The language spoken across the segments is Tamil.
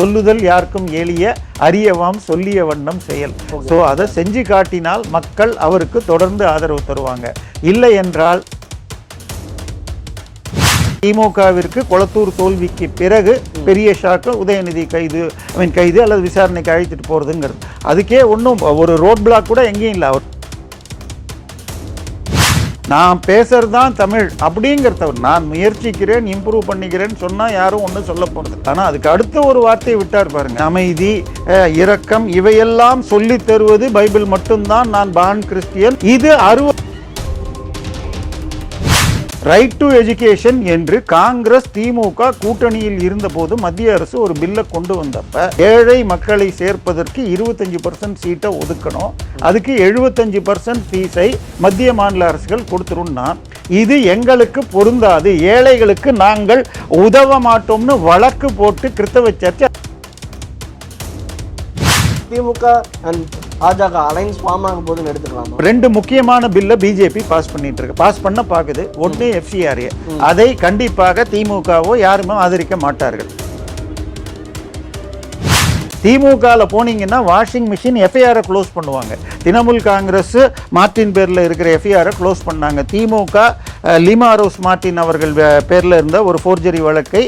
சொல்லுதல் யாருக்கும் எளிய அறியவாம் சொல்லிய வண்ணம் செயல். ஸோ அதை செஞ்சு காட்டினால் மக்கள் அவருக்கு தொடர்ந்து ஆதரவு தருவாங்க. இல்லை என்றால் திமுகவிற்கு கொளத்தூர் தோல்விக்கு பிறகு பெரிய ஷாக்கு உதயநிதி கைது அல்லது விசாரணைக்கு அழைத்துட்டு போறதுங்கிறது. அதுக்கே ஒன்றும் ஒரு ரோட் பிளாக் கூட எங்கேயும் இல்லை. அவர் நான் பேசுறது தான் தமிழ் அப்படிங்கிறத நான் முயற்சிக்கிறேன், இம்ப்ரூவ் பண்ணிக்கிறேன்னு சொன்னால் யாரும் ஒன்றும் சொல்ல போகிறது. ஆனால் அதுக்கு அடுத்த ஒரு வார்த்தையை விட்டார் பாருங்க, அமைதி, இரக்கம், இவையெல்லாம் சொல்லி தருவது பைபிள் மட்டும்தான். நான் பான் கிறிஸ்டியன். இது ரைட் டு எஜுகேஷன் என்று காங்கிரஸ் திமுக கூட்டணியில் இருந்தபோது மத்திய அரசு ஒரு பில்லை கொண்டு வந்தப்ப ஏழை மக்களை சேர்ப்பதற்கு 25% சீட்டை ஒதுக்கணும், அதுக்கு 75% ஃபீஸை மத்திய மாநில அரசுகள் கொடுத்துருன்னா இது எங்களுக்கு பொருந்தாது, ஏழைகளுக்கு நாங்கள் உதவ மாட்டோம்னு வழக்கு போட்டு கிறிஸ்தவ சர்ச்சை திமுக அண்ட் பாஜக அலைன்ஸ் ஃபார்ம் ஆகும் போது எடுத்துக்கலாம். ரெண்டு முக்கியமான பில்லை பிஜேபி பாஸ் பண்ணிட்டு இருக்கு, பாஸ் பண்ண பாக்குது. ஒன்று FCRA, அதை கண்டிப்பாக திமுகவோ யாருமே ஆதரிக்க மாட்டார்கள். திமுகல போனீங்கன்னா வாஷிங் மிஷின் FIR க்ளோஸ் பண்ணுவாங்க. திரிணாமுல் காங்கிரஸ் மார்டின் பேர்ல இருக்கிற FIR க்ளோஸ் பண்ணாங்க. திமுக லீமா ரோஸ் மார்டின் அவர்கள் பேர்ல இருந்த ஒரு ஃபோர்ஜரி வழக்கை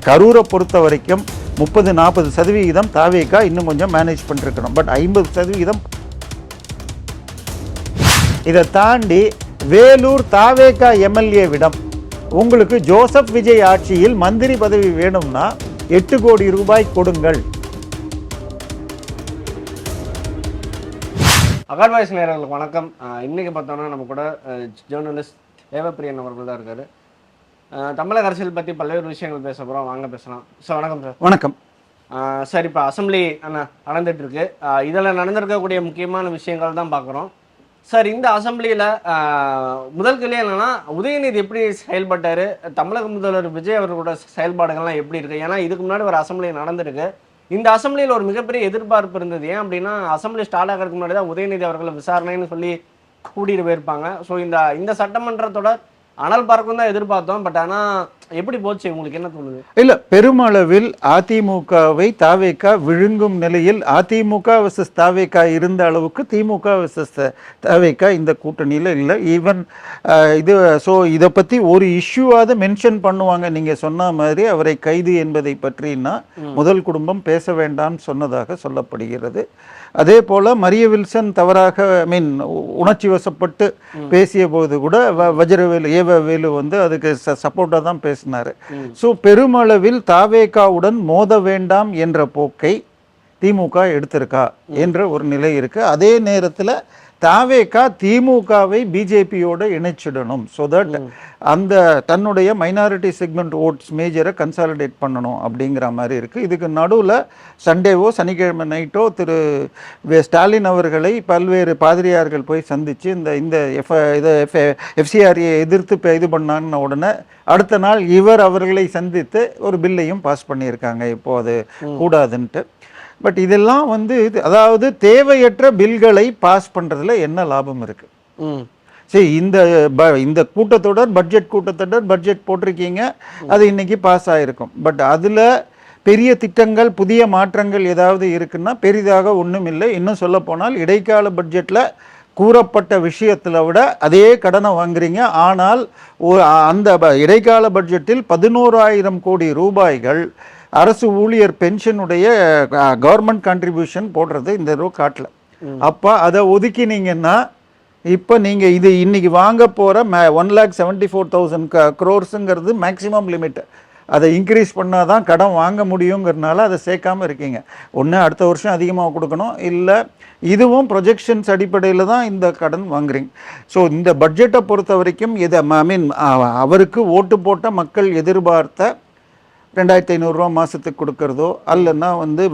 கரூரை பொறுத்த வரைக்கும் 30-40% தாவேகா இன்னும் கொஞ்சம் மேனேஜ் பண்ணிருக்கணும். பட் 50% இதை தாண்டி வேலூர் தாவேகா MLA விடம் உங்களுக்கு ஜோசப் விஜய் ஆட்சியில் மந்திரி பதவி வேணும்னா 8 கோடி ரூபாய் கொடுங்கள். அகர்வாய்ஸ் நேயர்களுக்கு வணக்கம். இன்னைக்கு பார்த்தோம்னா நம்ம கூட ஜேர்னலிஸ்ட் தேவப்பிரியன் அவர்கள் தான் இருக்காரு. தமிழக அரசியல் பற்றி பல்வேறு விஷயங்கள் பேச போகிறோம், வாங்க பேசலாம். சார் வணக்கம். சார் வணக்கம். சார் இப்போ அசம்பிளி நடந்துட்டு இருக்கு, இதில் நடந்திருக்கக்கூடிய முக்கியமான விஷயங்கள் தான் பார்க்குறோம். சார் இந்த அசம்பிளியில் முதல் கேள்வி என்னன்னா, உதயநிதி எப்படி செயல்பட்டார், தமிழக முதல்வர் விஜய் அவர்களோட செயல்பாடுகள்லாம் எப்படி இருக்குது? ஏன்னா இதுக்கு முன்னாடி ஒரு அசம்பிளி நடந்திருக்கு. இந்த அசம்பிளியில் ஒரு மிகப்பெரிய எதிர்பார்ப்பு இருந்தது. ஏன் அப்படின்னா அசம்பிளி ஸ்டார்ட் ஆகிறதுக்கு முன்னாடி தான் உதயநிதி அவர்களை விசாரணைன்னு சொல்லி கூட்டிகிட்டு போயிருப்பாங்க. ஸோ இந்த சட்டமன்றத்தோட அனல் பறக்கும் தான் எதிர்பார்த்தோம். பட் ஆனால் எப்படி போச்சு, உங்களுக்கு என்ன தோணுது? இல்லை, பெருமளவில் அதிமுகவை தாவேகா விழுங்கும் நிலையில் அதிமுக வெர்சஸ் தாவேகா இருந்த அளவுக்கு திமுக வெர்சஸ் தாவேகா இந்த கூட்டணியில் இல்லை. ஈவன் இது ஸோ இதை பற்றி ஒரு இஷ்யூவாவது மென்ஷன் பண்ணுவாங்க. நீங்கள் சொன்ன மாதிரி அவரை கைது என்பதை பற்றினா முதல் குடும்பம் பேச வேண்டாம்னு சொன்னதாக சொல்லப்படுகிறது. அதே போல் மரிய வில்சன் தவறாக உணர்ச்சி வசப்பட்டு பேசிய போது கூட ஏவவேலு அதுக்கு சப்போர்ட்டாக தான் பேசினார். ஸோ பெருமளவில் தாவேகாவுடன் மோத வேண்டாம் என்ற போக்கை திமுக எடுத்திருக்கா என்ற ஒரு நிலை இருக்கு. அதே நேரத்தில் தாவேகா திமுகவை பிஜேபியோட இணைச்சிடணும். ஸோ தட் அந்த தன்னுடைய மைனாரிட்டி செக்மெண்ட் ஓட்ஸ் மேஜரை கன்சாலிடேட் பண்ணணும் அப்படிங்கிற மாதிரி இருக்குது. இதுக்கு நடுவில் சண்டேவோ சனிக்கிழமை நைட்டோ திரு ஸ்டாலின் அவர்களை பல்வேறு பாதிரியார்கள் போய் சந்தித்து இந்த FCRA எதிர்த்து இது பண்ணான்னு உடனே அடுத்த நாள் இவர் அவர்களை சந்தித்து ஒரு பில்லையும் பாஸ் பண்ணியிருக்காங்க. இப்போ அது கூடாதுன்ட்டு. பட் இதெல்லாம் அதாவது தேவையற்ற பில்களை பாஸ் பண்ணுறதுல என்ன லாபம் இருக்குது? சரி, இந்த கூட்டத்தொடர் பட்ஜெட் போட்டிருக்கீங்க, அது இன்னைக்கு பாஸ் ஆகிருக்கும். பட் அதில் பெரிய திட்டங்கள் புதிய மாற்றங்கள் ஏதாவது இருக்குன்னா பெரிதாக ஒன்றும் இல்லை. இன்னும் சொல்ல போனால் இடைக்கால பட்ஜெட்டில் கூறப்பட்ட விஷயத்தில் விட அதே கடனை வாங்குறீங்க. ஆனால் அந்த இடைக்கால பட்ஜெட்டில் 11,000 கோடி ரூபாய்கள் அரசு ஊழியர் பென்ஷனுடைய கவர்மெண்ட் கான்ட்ரிபியூஷன் போடுறது இந்த ரூபா காட்டல. அப்போ அதை ஒதுக்கினீங்கன்னா இப்போ நீங்கள் இது இன்னைக்கு வாங்க போகிற 1,74,000 crores மேக்சிமம் லிமிட். அதை இன்க்ரீஸ் பண்ணால் தான் கடன் வாங்க முடியுங்கிறதுனால அதை சேர்க்காமல் இருக்கீங்க. ஒன்று அடுத்த வருஷம் அதிகமாக கொடுக்கணும், இல்லை இதுவும் ப்ரொஜெக்ஷன்ஸ் அடிப்படையில் தான் இந்த கடன் வாங்குறீங்க. ஸோ இந்த பட்ஜெட்டை பொறுத்த வரைக்கும் அவருக்கு ஓட்டு போட்ட மக்கள் எதிர்பார்த்த 2,500 ரூபா மாதத்துக்கு கொடுக்கறதோ அல்லன்னா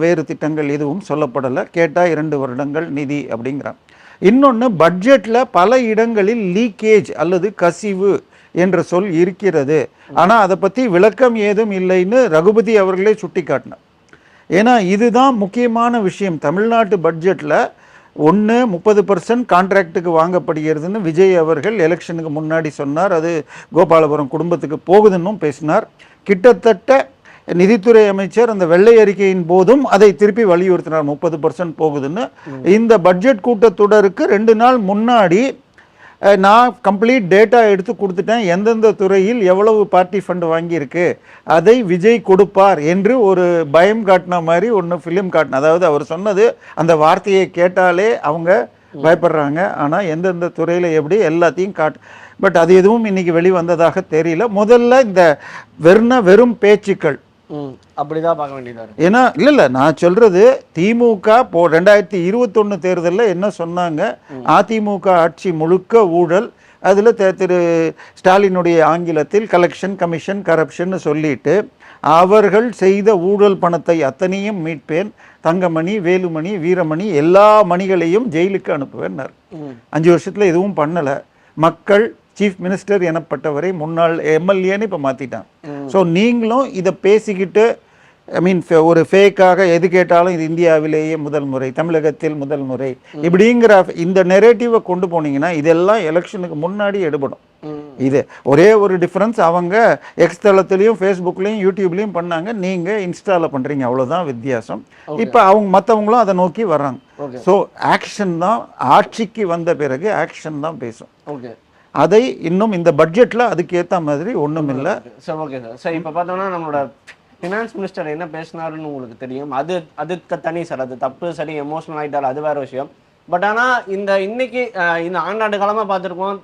வேறு திட்டங்கள் எதுவும் சொல்லப்படலை. கேட்டால் 2 வருடங்கள் நிதி அப்படிங்கிறான். இன்னொன்று, பட்ஜெட்டில் பல இடங்களில் லீக்கேஜ் அல்லது கசிவு என்ற சொல் இருக்கிறது. ஆனால் அதை பற்றி விளக்கம் ஏதும் இல்லைன்னு ரகுபதி அவர்களே சுட்டி காட்டினார். ஏன்னா இதுதான் முக்கியமான விஷயம். தமிழ்நாட்டு பட்ஜெட்டில் 30% கான்ட்ராக்டுக்கு வாங்கப்படுகிறதுன்னு விஜய் அவர்கள் எலெக்ஷனுக்கு முன்னாடி சொன்னார். அது கோபாலபுரம் குடும்பத்துக்கு போகுதுன்னும் பேசினார். கிட்டத்தட்ட நிதித்துறை அமைச்சர் அந்த வெள்ளை அறிக்கையின் போதும் அதை திருப்பி வலியுறுத்தினார் 30% போகுதுன்னு. இந்த பட்ஜெட் கூட்டத்தொடருக்கு 2 நாள் முன்னாடி நான் கம்ப்ளீட் டேட்டா எடுத்து கொடுத்துட்டேன், எந்தெந்த துறையில் எவ்வளவு பார்ட்டி ஃபண்ட் வாங்கியிருக்கு அதை விஜய் கொடுப்பார் என்று ஒரு பயம் காட்டின மாதிரி ஒன்று ஃபிலிம் காட்டின. அதாவது அவர் சொன்னது அந்த வார்த்தையை கேட்டாலே அவங்க பயப்படுறாங்க, ஆனால் எந்தெந்த துறையில் எப்படி எல்லாத்தையும் பட் அது எதுவும் இன்னைக்கு வெளிவந்ததாக தெரியல. முதல்ல இந்த வெறும் பேச்சுக்கள் அப்படிதான் பார்க்க வேண்டியதா இருக்கு. ஏன்னா இல்லை நான் சொல்றது திமுக 2021 தேர்தலில் என்ன சொன்னாங்க, அதிமுக ஆட்சி முழுக்க ஊழல், அதில் திரு ஸ்டாலினுடைய ஆங்கிலத்தில் கலெக்ஷன் கமிஷன் கரப்ஷன் சொல்லிட்டு அவர்கள் செய்த ஊழல் பணத்தை அத்தனையும் மீட்பேன், தங்கமணி வேலுமணி வீரமணி எல்லா மணிகளையும் ஜெயிலுக்கு அனுப்புவேன்னார். 5 வருஷத்தில் எதுவும் பண்ணலை. மக்கள் சீஃப் மினிஸ்டர் எனப்பட்டவரை முன்னாள் எம்எல்ஏன்னு இப்போ மாற்றிட்டான். ஸோ நீங்களும் இதை பேசிக்கிட்டு ஒரு ஃபேக்காக எது கேட்டாலும் இது இந்தியாவிலேயே முதல் முறை, தமிழகத்தில் முதல் முறை இப்படிங்கிற இந்த நெரேட்டிவை கொண்டு போனீங்கன்னா இதெல்லாம் எலெக்ஷனுக்கு முன்னாடி எடுபடும். இது ஒரே ஒரு டிஃப்ரென்ஸ், அவங்க எக்ஸ் தளத்துலையும் ஃபேஸ்புக்லேயும் யூடியூப்லேயும் பண்ணாங்க, நீங்கள் இன்ஸ்டாவில் பண்ணுறீங்க, அவ்வளோதான் வித்தியாசம். இப்போ மற்றவங்களும் அதை நோக்கி வர்றாங்க. ஸோ ஆக்ஷன் தான், ஆட்சிக்கு வந்த பிறகு ஆக்ஷன் தான் பேசும். அதை இன்னும் இந்த பட்ஜெட்டில் அதுக்கு ஏற்ற மாதிரி ஒன்றும் இல்லை. Sir okay sir. சார் இப்போ பார்த்தோம்னா நம்மளோட ஃபினான்ஸ் மினிஸ்டர் என்ன பேசினாருன்னு உங்களுக்கு தெரியும், அதுக்கு தனி சார், அது தப்பு சரி, எமோஷனல் ஆகிட்டால் அது வேறு விஷயம். பட் ஆனால் இன்னைக்கு இந்த ஆண்டாண்டு காலமாக பார்த்துருக்கோம்,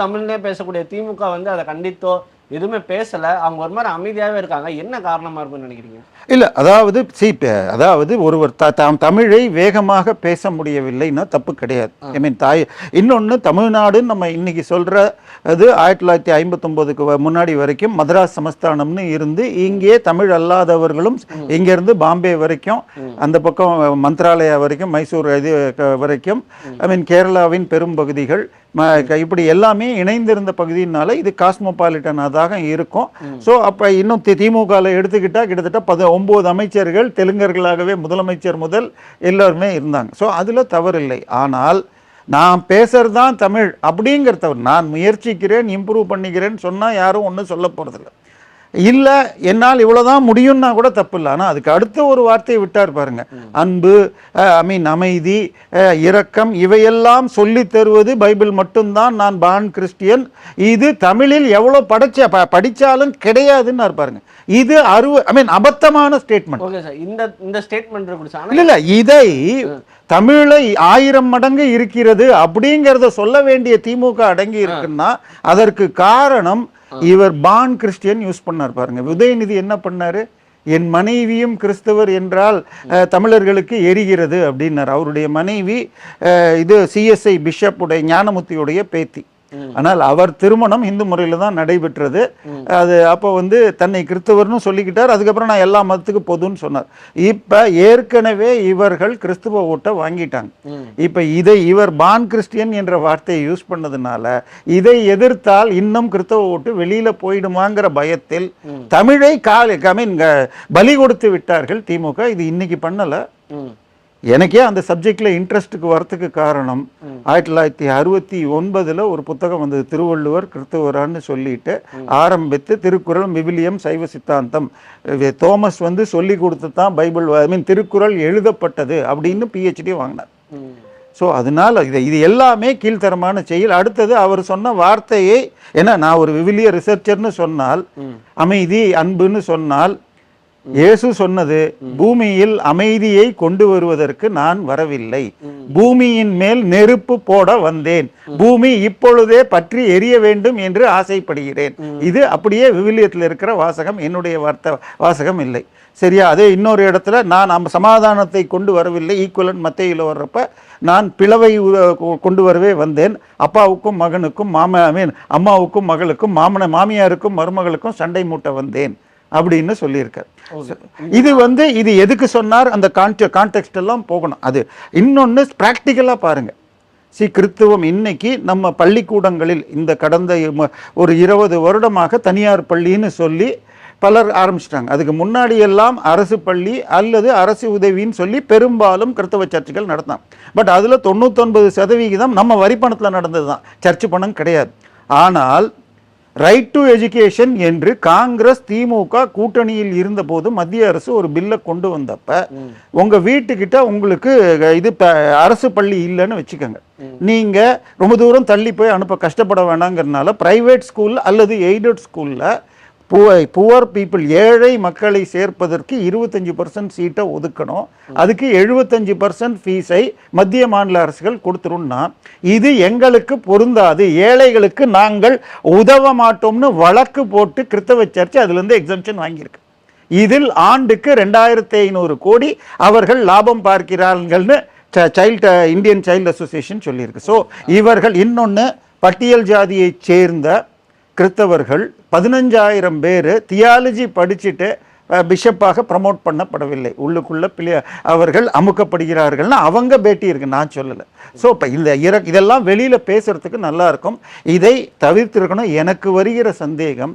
தமிழ்னே பேசக்கூடிய திமுக வந்து அதை கண்டித்தோ எதுவுமே பேசலை, அவங்க ஒரு மாதிரி அமைதியாகவே இருக்காங்க. என்ன காரணமாக இருக்குன்னு நினைக்கிறீங்க? இல்லை அதாவது ஒருவர் தமிழை வேகமாக பேச முடியவில்லைன்னா தப்பு கிடையாது. இன்னொன்று தமிழ்நாடுன்னு நம்ம இன்னைக்கு சொல்கிற அது 1959க்கு முன்னாடி வரைக்கும் மதராஸ் சமஸ்தானம்னு இருந்து இங்கே தமிழ் அல்லாதவர்களும் இங்கேருந்து பாம்பே வரைக்கும் அந்த பக்கம் மந்த்ராலயா வரைக்கும் மைசூர் இது வரைக்கும் கேரளாவின் பெரும் பகுதிகள் இப்படி எல்லாமே இணைந்திருந்த பகுதியினால இது காஸ்மோபாலிட்டனாக இருக்கும். ஸோ அப்போ இன்னும் திமுகவில் எடுத்துக்கிட்டால் கிட்டத்தட்ட 19 அமைச்சர்கள் தெலுங்கர்களாகவே முதலமைச்சர் முதல் எல்லாருமே இருந்தாங்க. ஸோ அதில் தவறில்லை. ஆனால் நான் பேசுறது தான் தமிழ் அப்படிங்கிற தவறு. நான் முயற்சிக்கிறேன், இம்ப்ரூவ் பண்ணிக்கிறேன்னு சொன்னால் யாரும் ஒன்றும் சொல்ல போகிறதில்ல. இல்லை என்னால் இவ்வளோதான் முடியும்னா கூட தப்பு இல்லை. ஆனால் அதுக்கு அடுத்த ஒரு வார்த்தையை விட்டார் பாருங்க, அன்பு, அமைதி, இரக்கம், இவையெல்லாம் சொல்லி தருவது பைபிள் மட்டும்தான். நான் பான் கிறிஸ்டியன், இது தமிழில் எவ்வளோ படித்தாலும் கிடையாதுன்னு பாருங்க. இது அபத்தமான ஸ்டேட்மெண்ட். இந்த ஸ்டேட்மெண்ட் இல்லை, இதை தமிழை 1000 மடங்கு இருக்கிறது அப்படிங்கிறத சொல்ல வேண்டிய திமுக அடங்கி இருக்குன்னா அதற்கு காரணம் இவர் பான் கிறிஸ்டியன் யூஸ் பண்ணார் பாருங்க. உதயநிதி என்ன பண்ணாரு, என் மனைவியும் கிறிஸ்தவர் என்றால் தமிழர்களுக்கு எரிகிறது அப்படின்னார். அவருடைய மனைவி இது சிஎஸ்ஐ பிஷப் உடைய ஞானமுத்தியுடைய பேத்தி. ஆனால் அவர் திருமணம் இந்து முறையில் தான் நடைபெற்றது. அது அப்போ தன்னை கிறிஸ்தவர்னு சொல்லிக்கிட்டார். அதுக்கப்புறம் நான் எல்லா மதத்துக்கும் பொதுன்னு சொன்னார். இப்போ ஏற்கனவே இவர்கள் கிறிஸ்துவ ஓட்டை வாங்கிட்டாங்க. இப்போ இவர் பான் கிறிஸ்டியன் என்ற வார்த்தையை யூஸ் பண்ணதுனால இதை எதிர்த்தால் இன்னும் கிறிஸ்தவ ஓட்டு வெளியில போயிடுமாங்கிற பயத்தில் தமிழை பலி கொடுத்து விட்டார்கள் திமுக. இது இன்னைக்கு பண்ணல. எனக்கே அந்த சப்ஜெக்டில் இன்ட்ரெஸ்ட்டுக்கு வரத்துக்கு காரணம் 1969 ஒரு புத்தகம் வந்தது, திருவள்ளுவர் கிறிஸ்தவரான்னு சொல்லிட்டு ஆரம்பித்து திருக்குறள் விவிலியம் சைவ சித்தாந்தம் தோமஸ் சொல்லி கொடுத்து தான் பைபிள் திருக்குறள் எழுதப்பட்டது அப்படின்னு PhD வாங்கினார். ஸோ அதனால இது எல்லாமே கீழ்த்தரமான செயல். அடுத்தது அவர் சொன்ன வார்த்தையை, ஏன்னா நான் ஒரு விவிலிய ரிசர்ச்சர்னு சொன்னால், அமைதி அன்புன்னு சொன்னால், இயேசு சொன்னது பூமியில் அமைதியை கொண்டு வருவதற்கு நான் வரவில்லை, பூமியின் மேல் நெருப்பு போட வந்தேன், பூமி இப்பொழுதே பற்றி எரிய வேண்டும் என்று ஆசைப்படுகிறேன். இது அப்படியே விவிலியத்தில் இருக்கிற வாசகம், என்னுடைய வாசகம் இல்லை. சரியா? அதே இன்னொரு இடத்துல நான் சமாதானத்தை கொண்டு வரவில்லை, ஈக்குவலன் மத்தேயுல வர்றப்ப நான் பிளவை கொண்டு வரவே வந்தேன், அப்பாவுக்கும் மகனுக்கும் அம்மாவுக்கும் மகளுக்கும் மாமியாருக்கும் மருமகளுக்கும் சண்டை மூட்ட வந்தேன் அப்படின்னு சொல்லியிருக்கார். இது எதுக்கு சொன்னார், அந்த கான்டெக்ஸ்ட் எல்லாம் போகணும். அது இன்னொன்று ப்ராக்டிக்கலாக பாருங்க. கிறிஸ்துவம் இன்னைக்கு நம்ம பள்ளிக்கூடங்களில் இந்த கடந்த ஒரு 20 வருடமாக தனியார் பள்ளின்னு சொல்லி பலர் ஆரம்பிச்சிட்டாங்க. அதுக்கு முன்னாடி எல்லாம் அரசு பள்ளி அல்லது அரசு உதவின்னு சொல்லி பெரும்பாலும் கிறிஸ்தவ சர்ச்சுகள் நடத்தான். பட் அதில் 99% நம்ம வரி பணத்தில் நடந்தது தான், சர்ச்சு பணம் கிடையாது. ஆனால் ரைட் டு எஜுகேஷன் என்று காங்கிரஸ் திமுக கூட்டணியில் இருந்தபோது மத்திய அரசு ஒரு பில்லை கொண்டு வந்தப்ப உங்க வீட்டுக்கிட்ட உங்களுக்கு இது அரசு பள்ளி இல்லைன்னு வச்சுக்கோங்க, நீங்க ரொம்ப தூரம் தள்ளி போய் அனுப்ப கஷ்டப்பட வேணாங்கிறதுனால பிரைவேட் ஸ்கூல் அல்லது எய்டட் ஸ்கூல்ல புவர் பீப்புள் ஏழை மக்களை சேர்ப்பதற்கு 25% சீட்டை ஒதுக்கணும், அதுக்கு 75% ஃபீஸை மத்திய மாநில அரசுகள் கொடுத்துருன்னா இது எங்களுக்கு பொருந்தாது, ஏழைகளுக்கு நாங்கள் உதவ மாட்டோம்னு வழக்கு போட்டு கிறிஸ்தவ சர்ச் அதுலேருந்து எக்ஸம்ஷன் வாங்கியிருக்கு. இதில் ஆண்டுக்கு 2500 கோடி அவர்கள் லாபம் பார்க்கிறார்கள்னு இந்தியன் சைல்டு அசோசியேஷன் சொல்லியிருக்கு. ஸோ இவர்கள் இன்னொன்று பட்டியல் ஜாதியை சேர்ந்த கிறிஸ்தவர்கள் 15,000 பேர் தியாலஜி படிச்சுட்டு பிஷப்பாக ப்ரமோட் பண்ணப்படவில்லை, உள்ளுக்குள்ள அவர்கள் அமுக்கப்படுகிறார்கள்னு அவங்க பேட்டி இருக்கு, நான் சொல்லலை. ஸோ இப்போ இதெல்லாம் வெளியில் பேசுறதுக்கு நல்லா இருக்கும், இதை தவிர்த்திருக்கணும். எனக்கு வருகிற சந்தேகம்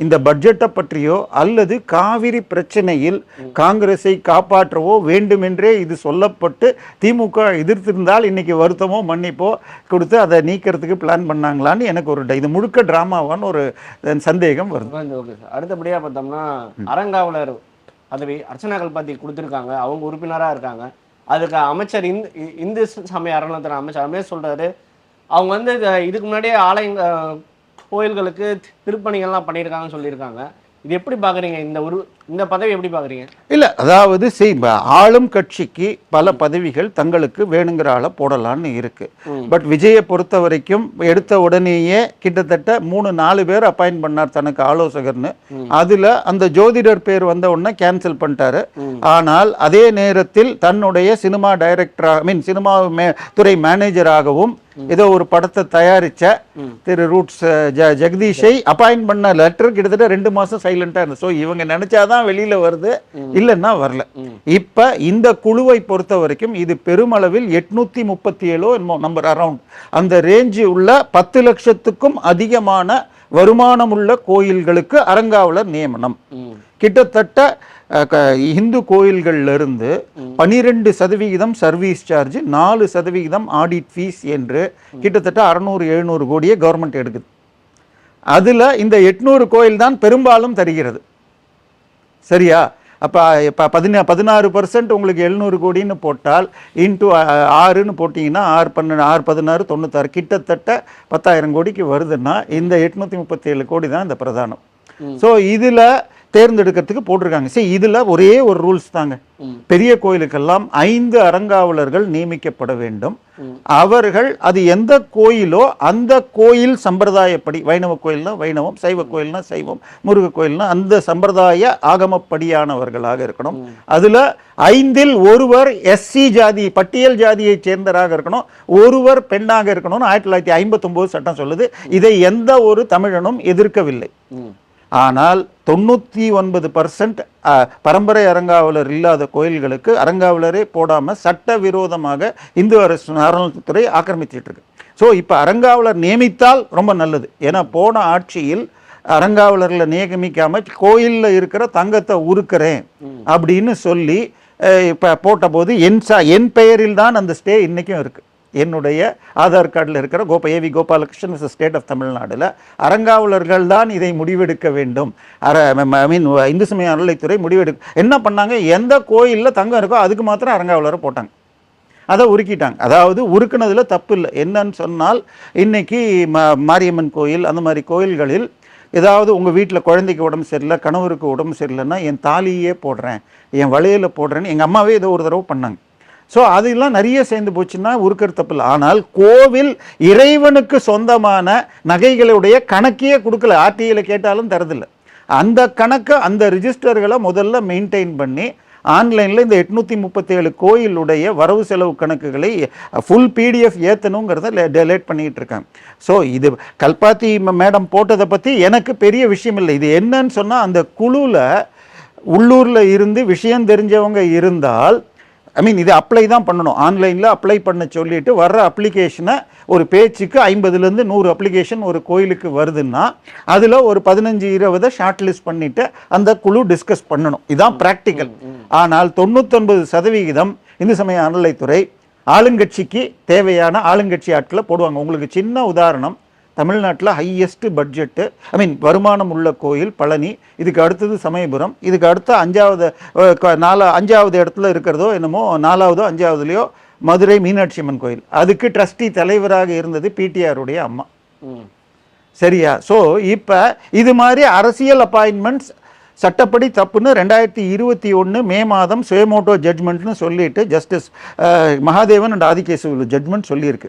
இந்த பட்ஜெட்டை பற்றியோ அல்லது காவிரி பிரச்சனையில் காங்கிரஸை காப்பாற்றவோ வேண்டுமென்றே இது சொல்லப்பட்டு திமுக எதிர்த்திருந்தால் இன்னைக்கு வருத்தமோ மன்னிப்போ கொடுத்து அதை நீக்கிறதுக்கு பிளான் பண்ணாங்களான்னு எனக்கு ஒரு இது முழுக்க டிராமாவான்னு ஒரு சந்தேகம் வருது. அடுத்தபடியாக பார்த்தோம்னா அறங்காவலர் பதவி அர்ச்சனா கல்பாத்தி கொடுத்துருக்காங்க, அவங்க உறுப்பினராக இருக்காங்க. அதுக்கு அமைச்சர் இந்து சமய அறநிலையத்துறை அமைச்சர் சொல்றாரு, அவங்க வந்து இதுக்கு முன்னாடியே கோயில்களுக்கு திருப்பணிகள்லாம் பண்ணியிருக்காங்கன்னு சொல்லியிருக்காங்க. இது எப்படி பார்க்குறீங்க? இந்த பதவி எப்படி பார்க்குறீங்க? இல்லை, அதாவது ஆளும் கட்சிக்கு பல பதவிகள் தங்களுக்கு வேணுங்கிற ஆளை போடலான்னு இருக்கு. பட் விஜயை பொறுத்த வரைக்கும் எடுத்த உடனேயே கிட்டத்தட்ட 3-4 பேர் அப்பாயிண்ட் பண்ணார் தனக்கு ஆலோசகர்னு. அதில் அந்த ஜோதிடர் பேர் வந்த உடனே கேன்சல் பண்ணிட்டாரு. ஆனால் அதே நேரத்தில் தன்னுடைய சினிமா டைரக்டராக சினிமா துறை மேனேஜராகவும் ஏதோ ஒரு படத்தை தயாரிச்ச திரு ரூட்ஸ் ஜெகதீஷை அப்பாயிண்ட் பண்ண லெட்டர் கிட்டத்தட்ட 2 மாசம் சைலண்டா இருந்தது. ஸோ இவங்க நினைச்சாதான் வெளியில வருது, இல்லைன்னா வரல. இப்ப இந்த குழுவை பொறுத்த வரைக்கும் இது பெருமளவில் 837 நம்பர் அரவுண்ட் அந்த ரேஞ்சு உள்ள 10 லட்சத்துக்கும் அதிகமான வருமானம் உள்ள கோயில்களுக்கு அறங்காவலர் நியமனம். கிட்டத்தட்ட இந்து கோயில்கள்ல இருந்து 12% சர்வீஸ் சார்ஜ், 4% ஆடிட் ஃபீஸ் என்று கிட்டத்தட்ட 600-700 கோடியை கவர்மெண்ட் எடுக்குது. அதுல இந்த 800 கோயில் தான் பெரும்பாலும் தருகிறது. சரியா? அப்போ 16% உங்களுக்கு 700 கோடின்னு போட்டால் இன்ட்டு 6ன்னு போட்டிங்கன்னா 6-16 96 கிட்டத்தட்ட 10,000 கோடிக்கு வருதுன்னா இந்த 837 கோடி தான் இந்த பிரதானம். ஸோ இதில் தேர்ந்தெடுக்கிறதுக்கு போட்டிருக்காங்க. சரி, இதில் ஒரே ஒரு ரூல்ஸ் தாங்க, பெரிய கோயிலுக்கெல்லாம் 5 அறங்காவலர்கள் நியமிக்கப்பட வேண்டும். அவர்கள் அது எந்த கோயிலோ அந்த கோயில் சம்பிரதாயப்படி, வைணவ கோயில்னா வைணவம், சைவ கோயில்னா சைவம், முருக கோயில்னா அந்த சம்பிரதாய ஆகமப்படியானவர்களாக இருக்கணும். அதுல 5இல் ஒருவர் எஸ்சி ஜாதி பட்டியல் ஜாதியை சேர்ந்தராக இருக்கணும், ஒருவர் பெண்ணாக இருக்கணும்னு 1959 சட்டம் சொல்லுது. இதை எந்த ஒரு தமிழனும் எதிர்க்கவில்லை. ஆனால் 99% பரம்பரை அறங்காவலர் இல்லாத கோயில்களுக்கு அறங்காவலரே போடாமல் சட்ட விரோதமாக இந்து அறநிலையத்துறை ஆக்கிரமிச்சிட்டு இருக்கு. ஸோ இப்போ அறங்காவலர் நியமித்தால் ரொம்ப நல்லது. ஏன்னா போன ஆட்சியில் அறங்காவலர்களை நியமிக்காம கோயிலில் இருக்கிற தங்கத்தை உருக்கிறேன் அப்படின்னு சொல்லி இப்போ போட்ட போது என் பெயரில் தான் அந்த ஸ்டே இன்னைக்கும் இருக்கு. என்னுடைய ஆதார் கார்டில் இருக்கிற ஏவி கோபாலகிருஷ்ணன் ஸ்டேட் ஆஃப் தமிழ்நாடுல அறங்காவலர்கள் தான் இதை முடிவெடுக்க வேண்டும். இந்து சமய அறநிலையத்துறை என்ன பண்ணாங்க, எந்த கோயிலில் தங்கம் இருக்கோ அதுக்கு மாத்திரம் அறங்காவலரை போட்டாங்க, அதை உருக்கிட்டாங்க. அதாவது உருக்குனதுல தப்பு இல்லை. என்னன்னு சொன்னால் இன்னைக்கு மாரியம்மன் கோயில் அந்த மாதிரி கோயில்களில் ஏதாவது உங்கள் வீட்டில் குழந்தைக்கு உடம்பு சரியில்லை, கணவருக்கு உடம்பு சரியில்லைன்னா என் தாலியே போடுறேன், என் வளையல போடுறேன்னு எங்கள் அம்மாவே ஏதோ ஒரு தடவை பண்ணாங்க. ஸோ அதெல்லாம் நிறைய சேர்ந்து போச்சுன்னா உருக்கிற தப்பு இல்லை. ஆனால் கோவில் இறைவனுக்கு சொந்தமான நகைகளுடைய கணக்கையே கொடுக்கல, ஆர்டிஐல கேட்டாலும் தரதில்லை. அந்த கணக்கை அந்த ரிஜிஸ்டர்களை முதல்ல மெயின்டைன் பண்ணி ஆன்லைனில் இந்த 837 கோயிலுடைய வரவு செலவு கணக்குகளை ஃபுல் பிடிஎஃப் ஏற்றணுங்கிறத டெலேட் பண்ணிக்கிட்டு இருக்காங்க. ஸோ இது கல்பாத்தி மேடம் போட்டதை பற்றி எனக்கு பெரிய விஷயம் இல்லை. இது என்னன்னு சொன்னால் அந்த குழுவில் உள்ளூரில் இருந்து விஷயம் தெரிஞ்சவங்க இருந்தால் இது அப்ளை தான் பண்ணணும். ஆன்லைனில் அப்ளை பண்ண சொல்லிட்டு வர்ற அப்ளிகேஷனை ஒரு பேச்சுக்கு 50லேருந்து 100 அப்ளிகேஷன் ஒரு கோயிலுக்கு வருதுன்னா அதில் ஒரு 15-20 ஷார்ட் லிஸ்ட் பண்ணிட்டு அந்த குழு டிஸ்கஸ் பண்ணணும். இதுதான் ப்ராக்டிக்கல். ஆனால் 99% இந்து சமய அறநிலையத்துறை ஆளுங்கட்சிக்கு தேவையான ஆளுங்கட்சி ஆட்களை போடுவாங்க. உங்களுக்கு சின்ன உதாரணம், தமிழ்நாட்டில் ஹையஸ்ட் பட்ஜெட்டு வருமானம் உள்ள கோயில் பழனி, இதுக்கு அடுத்தது சமயபுரம், இதுக்கு அடுத்த அஞ்சாவது இடத்துல இருக்கிறதோ என்னமோ 4வது 5வதுலையோ மதுரை மீனாட்சி அம்மன் கோயில். அதுக்கு ட்ரஸ்டி தலைவராக இருந்தது பிடிஆருடைய அம்மா. சரியா? ஸோ இப்போ இது மாதிரி அரசியல் அப்பாயின்மெண்ட்ஸ் சட்டப்படி தப்புன்னு 2021 மே மாதம் சுயமோட்டோ ஜட்ஜ்மெண்ட்னு சொல்லிட்டு justice Mahadevan and Adikesavalu judgment சொல்லியிருக்கு.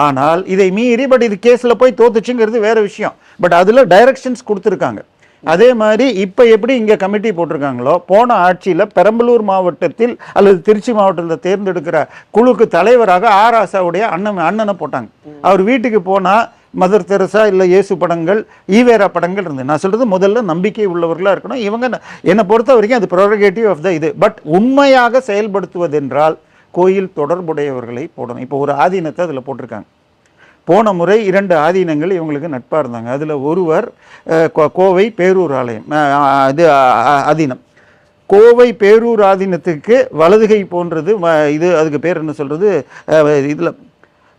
ஆனால் இதை மீறி இது கேஸில் போய் தோத்துச்சுங்கிறது வேற விஷயம். பட் அதில் டைரக்ஷன்ஸ் கொடுத்துருக்காங்க. அதே மாதிரி இப்போ எப்படி இங்கே கமிட்டி போட்டிருக்காங்களோ, போன ஆட்சியில் பெரம்பலூர் மாவட்டத்தில் அல்லது திருச்சி மாவட்டத்தில் தேர்ந்தெடுக்கிற குழுக்கு தலைவராக ஆராசாவுடைய அண்ணனை போட்டாங்க. அவர் வீட்டுக்கு போனால் மதர் தெரசா இல்லை இயேசு படங்கள், ஈவேரா படங்கள் இருந்தது. நான் சொல்கிறது முதல்ல நம்பிக்கை உள்ளவர்களாக இருக்கணும். இவங்க என்னை பொறுத்த வரைக்கும் அது ப்ரோரகேட்டிவ் ஆஃப் த இது. பட் உண்மையாக செயல்படுத்துவதென்றால் கோயில் தொடர்புடையவர்களை போடணும். இப்போ ஒரு ஆதீனத்தை அதில் போட்டிருக்காங்க. போன முறை 2 ஆதீனங்கள் இவங்களுக்கு நட்பாக இருந்தாங்க. அதில் ஒருவர் கோவை பேரூர் ஆலயம் இது ஆதீனம். கோவை பேரூர் ஆதீனத்துக்கு வலதுகை போன்றது இது, அதுக்கு பேர் என்ன சொல்கிறது, இதில்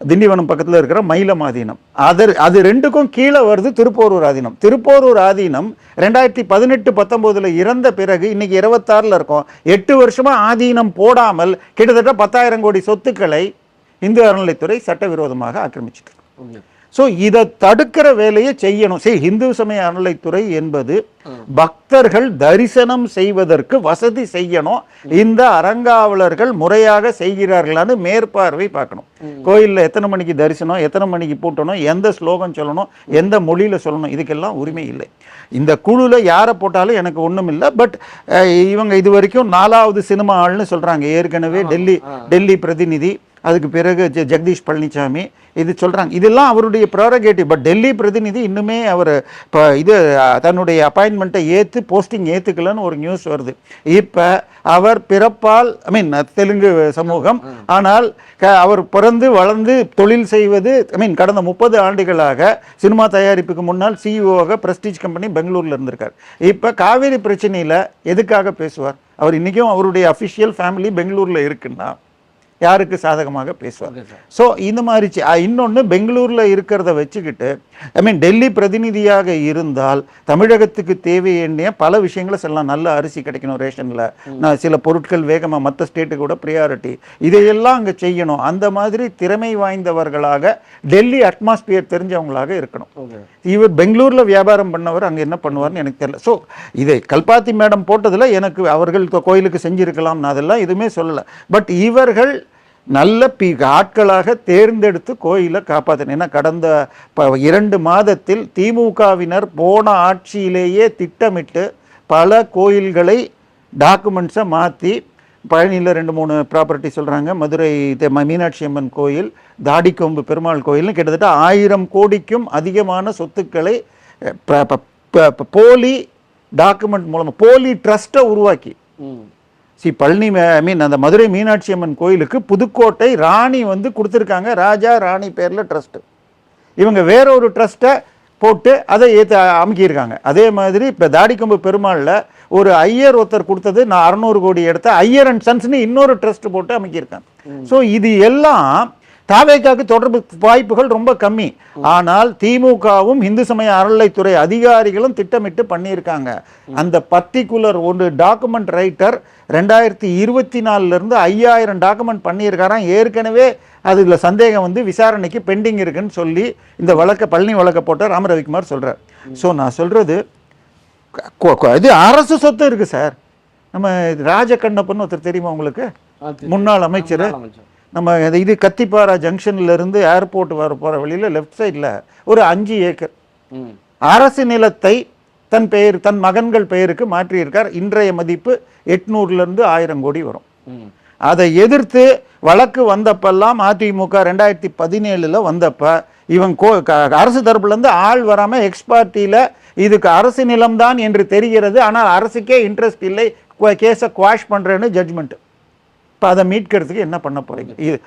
திண்டிவனம் பக்கத்தில் இருக்கிற மயிலம் ஆதீனம். அது 2க்கும் கீழே வருது திருப்போரூர் ஆதீனம். திருப்போரூர் ஆதீனம் 2018-19 இறந்த பிறகு இன்னைக்கு 26 இருக்கோம். 8 வருஷமாக ஆதீனம் போடாமல் கிட்டத்தட்ட 10,000 கோடி சொத்துக்களை இந்து அறநிலைத்துறை சட்டவிரோதமாக ஆக்கிரமிச்சிட்டு. ஸோ இதை தடுக்கிற வேலையை செய்யணும். சரி, இந்து சமய அறநிலைத்துறை என்பது பக்தர்கள் தரிசனம் செய்வதற்கு வசதி செய்யணும். இந்த அறங்காவலர்கள் முறையாக செய்கிறார்களான்னு மேற்பார்வை பார்க்கணும். கோயிலில் எத்தனை மணிக்கு தரிசனம், எத்தனை மணிக்கு பூட்டணும், எந்த ஸ்லோகம் சொல்லணும், எந்த மொழியில் சொல்லணும், இதுக்கெல்லாம் உரிமை இல்லை. இந்த குழுவில் யாரை போட்டாலும் எனக்கு ஒன்றும் இல்லை. பட் இவங்க இது வரைக்கும் 4வது சினிமா ஆள்னு சொல்கிறாங்க. ஏற்கனவே டெல்லி பிரதிநிதி, அதுக்கு பிறகு ஜெகதீஷ் பழனிசாமி இது சொல்கிறாங்க. இதெல்லாம் அவருடைய ப்ரோரகேட்டிவ். பட் டெல்லி பிரதிநிதி இன்னுமே அவர் இப்போ தன்னுடைய அப்பாயின்மெண்ட்டை போஸ்டிங் ஏற்றுக்கலன்னு ஒரு நியூஸ் வருது. இப்போ அவர் பிறப்பால் தெலுங்கு சமூகம், ஆனால் அவர் பிறந்து வளர்ந்து தொழில் செய்வது கடந்த 30 ஆண்டுகளாக சினிமா தயாரிப்புக்கு முன்னால் சிஇஓவாக பிரஸ்டீஜ் கம்பெனி பெங்களூரில் இருந்திருக்கார். இப்போ காவேரி பிரச்சனையில் எதுக்காக பேசுவார்? அவர் இன்றைக்கும் அவருடைய அஃபிஷியல் ஃபேமிலி பெங்களூரில் இருக்குன்னா யாருக்கு சாதகமாக பேசுவார்? ஸோ இந்த மாதிரி இன்னொன்று, பெங்களூரில் இருக்கிறத வச்சுக்கிட்டு டெல்லி பிரதிநிதியாக இருந்தால் தமிழகத்துக்கு தேவையான பல விஷயங்களை சொல்லலாம். நல்ல அரிசி கிடைக்கணும் ரேஷனில், சில பொருட்கள் வேகமாக மற்ற ஸ்டேட்டுக்கு கூட ப்ரியாரிட்டி, இதையெல்லாம் அங்கே செய்யணும். அந்த மாதிரி திறமை வாய்ந்தவர்களாக டெல்லி அட்மாஸ்பியர் தெரிஞ்சவங்களாக இருக்கணும். இவர் பெங்களூரில் வியாபாரம் பண்ணவர் அங்கே என்ன பண்ணுவார்னு எனக்கு தெரியல. ஸோ இதை கல்பாத்தி மேடம் போட்டதில் எனக்கு அவர்கள் கோயிலுக்கு செஞ்சுருக்கலாம், நான் அதெல்லாம் எதுவுமே சொல்லலை. பட் இவர்கள் நல்ல ஆட்களாக தேர்ந்தெடுத்து கோயிலை காப்பாற்றணும். ஏன்னா கடந்த 2 மாதத்தில் திமுகவினர் போன ஆட்சியிலேயே திட்டமிட்டு பல கோயில்களை டாக்குமெண்ட்ஸை மாற்றி, பழனியில் 2-3 ப்ராப்பர்ட்டி சொல்கிறாங்க, மதுரை மீனாட்சி அம்மன் கோயில், தாடிக்கொம்பு பெருமாள் கோயில்னு கிட்டத்தட்ட 1000 கோடிக்கும் அதிகமான சொத்துக்களை போலி டாக்குமெண்ட் மூலமாக போலி ட்ரஸ்ட்டை உருவாக்கி பழனி அந்த மதுரை மீனாட்சி அம்மன் கோயிலுக்கு புதுக்கோட்டை ராணி கொடுத்துருக்காங்க. ராஜா ராணி பேரில் ட்ரஸ்ட்டு. இவங்க வேற ஒரு ட்ரஸ்ட்டை போட்டு அதை அமுக்கியிருக்காங்க. அதே மாதிரி இப்போ தாடிக்கொம்பு பெருமாளில் ஒரு ஐயர் ஒருத்தர் கொடுத்தது 600 கோடி எடுத்த ஐயர் அண்ட் சன்ஸ்னு இன்னொரு ட்ரஸ்ட் போட்டு அமைக்கியிருக்காங்க. ஸோ இது எல்லாம் தாவேக்காக்கு தொடர்பு வாய்ப்புகள் ரொம்ப கம்மி. ஆனால் திமுகவும் இந்து சமய அறநிலைத்துறை அதிகாரிகளும் திட்டமிட்டு பண்ணியிருக்காங்க. அந்த பர்டிகுலர் ஒரு டாக்குமெண்ட் ரைட்டர் 2024 5000 டாக்குமெண்ட் பண்ணியிருக்காராம். ஏற்கனவே அதுல சந்தேகம் விசாரணைக்கு பெண்டிங் இருக்குன்னு சொல்லி இந்த பழனி வழக்க போட்ட ராம ரவிக்குமார் சொல்றார். ஸோ நான் சொல்றது, இது அரசு சொத்து இருக்கு சார். நம்ம ராஜகண்ணப்பன் ஒருத்தர் தெரியுமா உங்களுக்கு? முன்னாள் அமைச்சர். நம்ம இது கத்திப்பாரா ஜங்ஷன்ல இருந்து ஏர்போர்ட் போற வழியில லெஃப்ட் சைட்ல ஒரு 5 ஏக்கர் அரசு நிலத்தை தன் மகன்கள் பெயருக்கு மாற்றியிருக்கார். இன்றைய மதிப்பு 800 1000 கோடி வரும். அதை எதிர்த்து வழக்கு வந்தப்பெல்லாம் அதிமுக 2017 வந்தப்ப இவங்க அரசு தரப்புல இருந்து ஆள் வராம எக்ஸ்பார்ட்டியில இதுக்கு அரசு நிலம்தான் என்று தெரிகிறது, ஆனால் அரசுக்கே இன்ட்ரெஸ்ட் இல்லை, கேஸை குவாஷ் பண்றேன்னு ஜட்ஜ்மெண்ட். இப்போ அதை மீட்கிறதுக்கு என்ன பண்ண போறீங்க? இது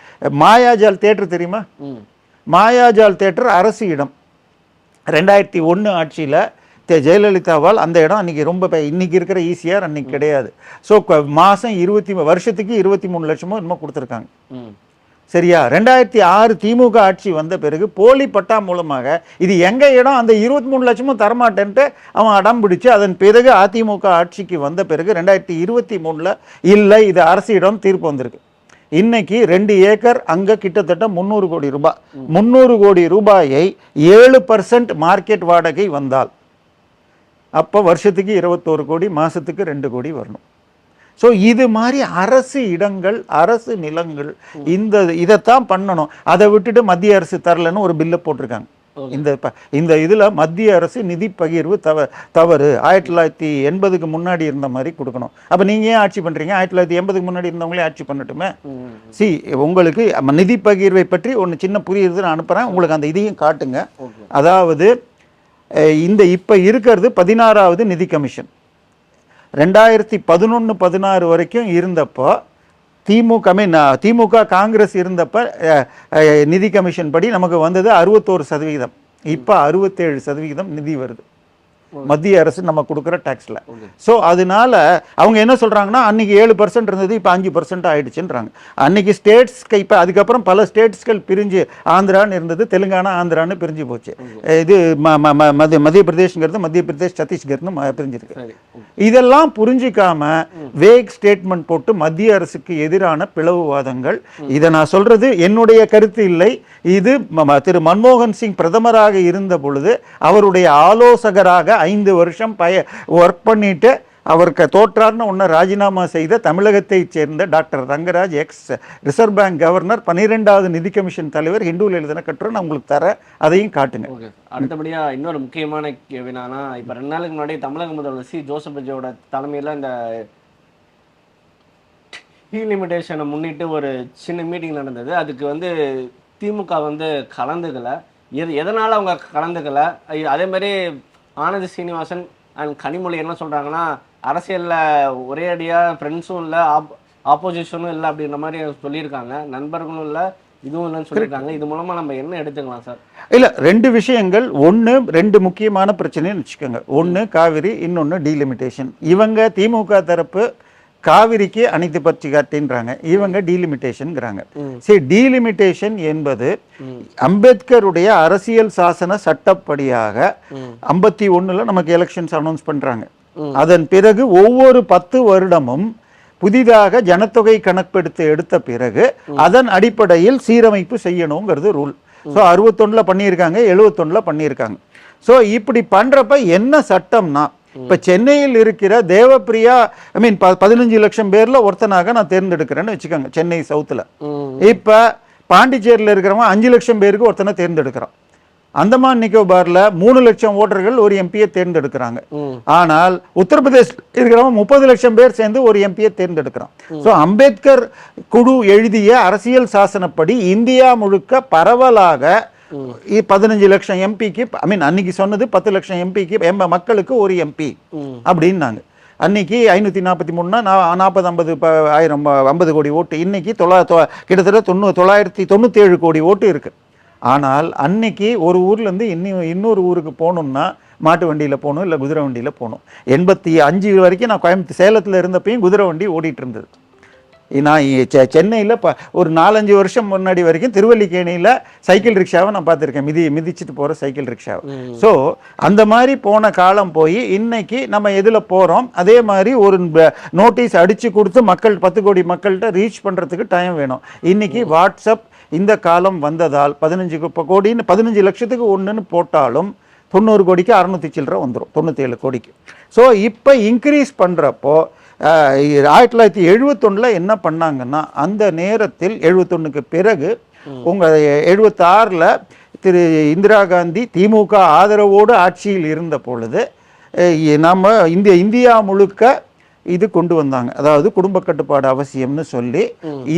மாயாஜால் தேட்டர் தெரியுமா? மாயாஜால் தேட்டர் அரசு இடம். 2001 ஆட்சியில் ஜெயலலிதாவால் அந்த இடம் அன்னைக்கு ரொம்ப இன்னைக்கு இருக்கிற ஈஸியார் அன்னைக்கு கிடையாது. ஸோ வருஷத்துக்கு 23 லட்சமோ என்னமோ கொடுத்துருக்காங்க. சரியா? 2006 திமுக ஆட்சி வந்த பிறகு போலி பட்டா மூலமாக இது எங்க இடம், அந்த 23 லட்சமும் தரமாட்டேன்ட்டு அவன் அடம் பிடிச்சு, அதன் பிறகு அதிமுக ஆட்சிக்கு வந்த பிறகு 2023 இல்லை இது அரசு இடம் தீர்ப்பு வந்திருக்கு. இன்னைக்கு 2 ஏக்கர் அங்க கிட்டத்தட்ட 300 கோடி ரூபாய். 300 கோடி ரூபாயை 7% மார்க்கெட் வாடகை வந்தால் அப்போ வருஷத்துக்கு 21 கோடி, மாசத்துக்கு 2 கோடி வரணும். ஸோ இது மாதிரி அரசு இடங்கள், அரசு நிலங்கள், இதைத்தான் பண்ணணும். அதை விட்டுட்டு மத்திய அரசு தரலன்னு ஒரு பில்லை போட்டிருக்காங்க. இந்த இதில் மத்திய அரசு நிதி பகிர்வு தவறு. 1980க்கு முன்னாடி இருந்த மாதிரி கொடுக்கணும். அப்போ நீங்கள் ஏன் ஆட்சி பண்ணுறீங்க? 1980க்கு முன்னாடி இருந்தவங்களே ஆட்சி பண்ணட்டுமே. உங்களுக்கு நிதி பகிர்வை பற்றி ஒன்று சின்ன புரியுது நான் அனுப்புகிறேன், உங்களுக்கு அந்த இதையும் காட்டுங்க. அதாவது இப்போ இருக்கிறது 16வது நிதி கமிஷன். 2011-16 வரைக்கும் இருந்தப்போ திமுக காங்கிரஸ் இருந்தப்ப நிதி கமிஷன் படி நமக்கு வந்தது 61%. இப்போ 67% நிதி வருது மத்திய அரசு நம்ம கொடுக்குற டாக்ஸில். ஸோ அதனால அவங்க என்ன சொல்கிறாங்கன்னா, அன்றைக்கி 7% இருந்தது, இப்போ 5% ஆகிடுச்சுன்றாங்க. அன்றைக்கி ஸ்டேட்ஸ்க்கு இப்போ அதுக்கப்புறம் பல ஸ்டேட்ஸ்கள் பிரிஞ்சு ஆந்திரான்னு இருந்தது, தெலுங்கானா ஆந்திரான்னு பிரிஞ்சு போச்சு. இது மத்திய பிரதேஷ்ங்கிறது மத்திய பிரதேஷ் சத்தீஸ்கர்னு பிரிஞ்சிருக்கு. இதெல்லாம் புரிஞ்சிக்காம வேக் ஸ்டேட்மெண்ட் போட்டு மத்திய அரசுக்கு எதிரான பிளவுவாதங்கள். இதை நான் சொல்கிறது என்னுடைய கருத்து இல்லை. இது திரு மன்மோகன் சிங் பிரதமராக இருந்த பொழுது அவருடைய ஆலோசகராக 5 வருஷம் ஒர்க் பண்ணிட்டு அவருக்கு தோற்றார்னு ஒன்று ராஜினாமா செய்த தமிழகத்தைச் சேர்ந்த doctor Rangaraj, X reserve bank governor, 12வது நிதி கமிஷன் தலைவர், ஹிந்துவில் எழுதின கட்டுரை நான் உங்களுக்கு தர, அதையும் காட்டுங்க. அடுத்தபடியா இன்னொரு முக்கியமான கேள்வினா, இப்போ 2 நாளுக்கு முன்னாடி தமிழக முதல்வர் சி ஜோசப் விஜயோட தலைமையில் இந்த லிமிடேஷனை முன்னிட்டு ஒரு சின்ன மீட்டிங் நடந்தது. அதுக்கு திமுக கலந்துக்கலை. எதனால் அவங்க கலந்துக்கலை? அதே மாதிரி ஆனந்த் சீனிவாசன் அண்ட் கனிமொழி என்ன சொல்கிறாங்கன்னா, அரசியலில் ஒரே அடியாக ஃப்ரெண்ட்ஸும் இல்லை, ஆப்போசிஷனும் இல்லை அப்படின்ற மாதிரி சொல்லியிருக்காங்க. நண்பர்களும் இல்லை, இதுவும் இல்லைன்னு சொல்லியிருக்காங்க. இது மூலமாக நம்ம என்ன எடுத்துக்கலாம் சார்? இல்லை, 2 விஷயங்கள். 2 முக்கியமான பிரச்சனைன்னு வச்சுக்கோங்க. ஒன்று காவிரி, இன்னொன்று டீலிமிட்டேஷன். இவங்க திமுக தரப்பு காவிரிக்கு அனைத்து பற்றி காட்டின்றாங்க, இவங்க டீலிமிட்டேஷன்ங்கிறாங்க. சரி, டீலிமிட்டேஷன் என்பது அம்பேத்கருடைய அரசியல் சாசன சட்டப்படியாக 51ல் நமக்கு எலெக்ஷன்ஸ் அனௌன்ஸ் பண்றாங்க. அதன் பிறகு ஒவ்வொரு 10 வருடமும் புதிதாக ஜனத்தொகை கணக்கெடுத்து எடுத்த பிறகு அதன் அடிப்படையில் சீரமைப்பு செய்யணுங்கிறது ரூல். ஸோ 61ல் பண்ணியிருக்காங்க, 71ல் பண்ணியிருக்காங்க. ஸோ இப்படி பண்றப்ப என்ன சட்டம்னா, இப்போ சென்னையில் இருக்கிற தேவப்பிரியா 15 லட்சம் பேர்ல ஒருத்தனாக நான் தேர்ந்தெடுக்கிறேன்னு வச்சுக்கோங்க சென்னை சவுத்தில். இப்போ பாண்டிச்சேரியில் இருக்கிறவங்க 5 லட்சம் பேருக்கு ஒருத்தனை தேர்ந்தெடுக்கிறான். அந்தமான் நிக்கோபார்ல 3 லட்சம் ஓட்டர்கள் ஒரு எம்பியை தேர்ந்தெடுக்கிறாங்க. ஆனால் உத்தரப்பிரதேஷ் இருக்கிறவங்க 30 லட்சம் பேர் சேர்ந்து ஒரு எம்பியை தேர்ந்தெடுக்கிறான். ஸோ அம்பேத்கர் குழு எழுதிய அரசியல் சாசனப்படி இந்தியா முழுக்க பரவலாக 15 லட்சம் எம்பிக்கு, அன்னைக்கு சொன்னது 10 லட்சம் எம்பிக்கு, மக்களுக்கு ஒரு எம்பி அப்படின்னாங்க. அன்னைக்கு 543 50 கோடி ஓட்டு, இன்னைக்கு கிட்டத்தட்ட 997 கோடி ஓட்டு இருக்கு. ஆனால் அன்னைக்கு ஒரு ஊர்லேருந்து இன்னொரு ஊருக்கு போகணும்னா மாட்டு வண்டியில் போகணும், இல்லை குதிரை வண்டியில் போகணும். 85 வரைக்கும் நான் சேலத்தில் இருந்தப்பையும் குதிரை வண்டி ஓடிட்டு இருந்தது. நான் சென்னையில் ஒரு 4-5 வருஷம் முன்னாடி வரைக்கும் திருவல்லிக்கேணியில் சைக்கிள் ரிக்ஷாவை நான் பார்த்துருக்கேன், மிதிச்சுட்டு போகிற சைக்கிள் ரிக்ஷாவை. ஸோ அந்த மாதிரி போன காலம் போய் இன்னைக்கு நம்ம எதில் போகிறோம், அதே மாதிரி ஒரு நோட்டீஸ் அடித்து கொடுத்து 10 கோடி மக்கள்கிட்ட ரீச் பண்ணுறதுக்கு டைம் வேணும். இன்னைக்கு வாட்ஸ்அப் இந்த காலம் வந்ததால் 15 லட்சத்துக்கு ஒன்றுன்னு போட்டாலும் 90 கோடிக்கு 600 சில்லரை வந்துடும், 97 கோடிக்கு. ஸோ இப்போ இன்க்ரீஸ் பண்ணுறப்போ 1971 என்ன பண்ணாங்கன்னா, அந்த நேரத்தில் 71க்கு பிறகு 76ல் திரு இந்திரா காந்தி திமுக ஆதரவோடு ஆட்சியில் இருந்த பொழுது நம்ம இந்தியா முழுக்க இது கொண்டு வந்தாங்க. அதாவது குடும்ப கட்டுப்பாடு அவசியம்னு சொல்லி,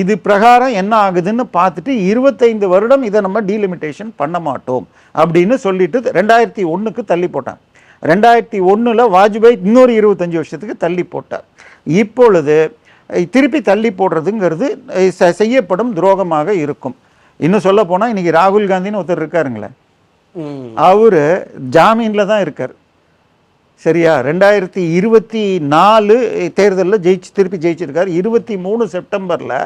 இது பிரகாரம் என்ன ஆகுதுன்னு பார்த்துட்டு 25 வருடம் இதை நம்ம டீலிமிட்டேஷன் பண்ண மாட்டோம் அப்படின்னு சொல்லிட்டு 2001க்கு தள்ளி போட்டாங்க. 2001ல் வாஜ்பாய் இன்னொரு 25 வருஷத்துக்கு தள்ளி போட்டார். இப்பொழுது திருப்பி தள்ளி போடுறதுங்கிறது செய்யப்படும் துரோகமாக இருக்கும். இன்னும் சொல்ல போனால் இன்னைக்கு ராகுல் காந்தின்னு ஒருத்தர் இருக்காருங்களே, அவரு ஜாமீனில் தான் இருக்கார். சரியா? 2024 தேர்தலில் திருப்பி ஜெயிச்சிருக்காரு. 23 செப்டம்பரில்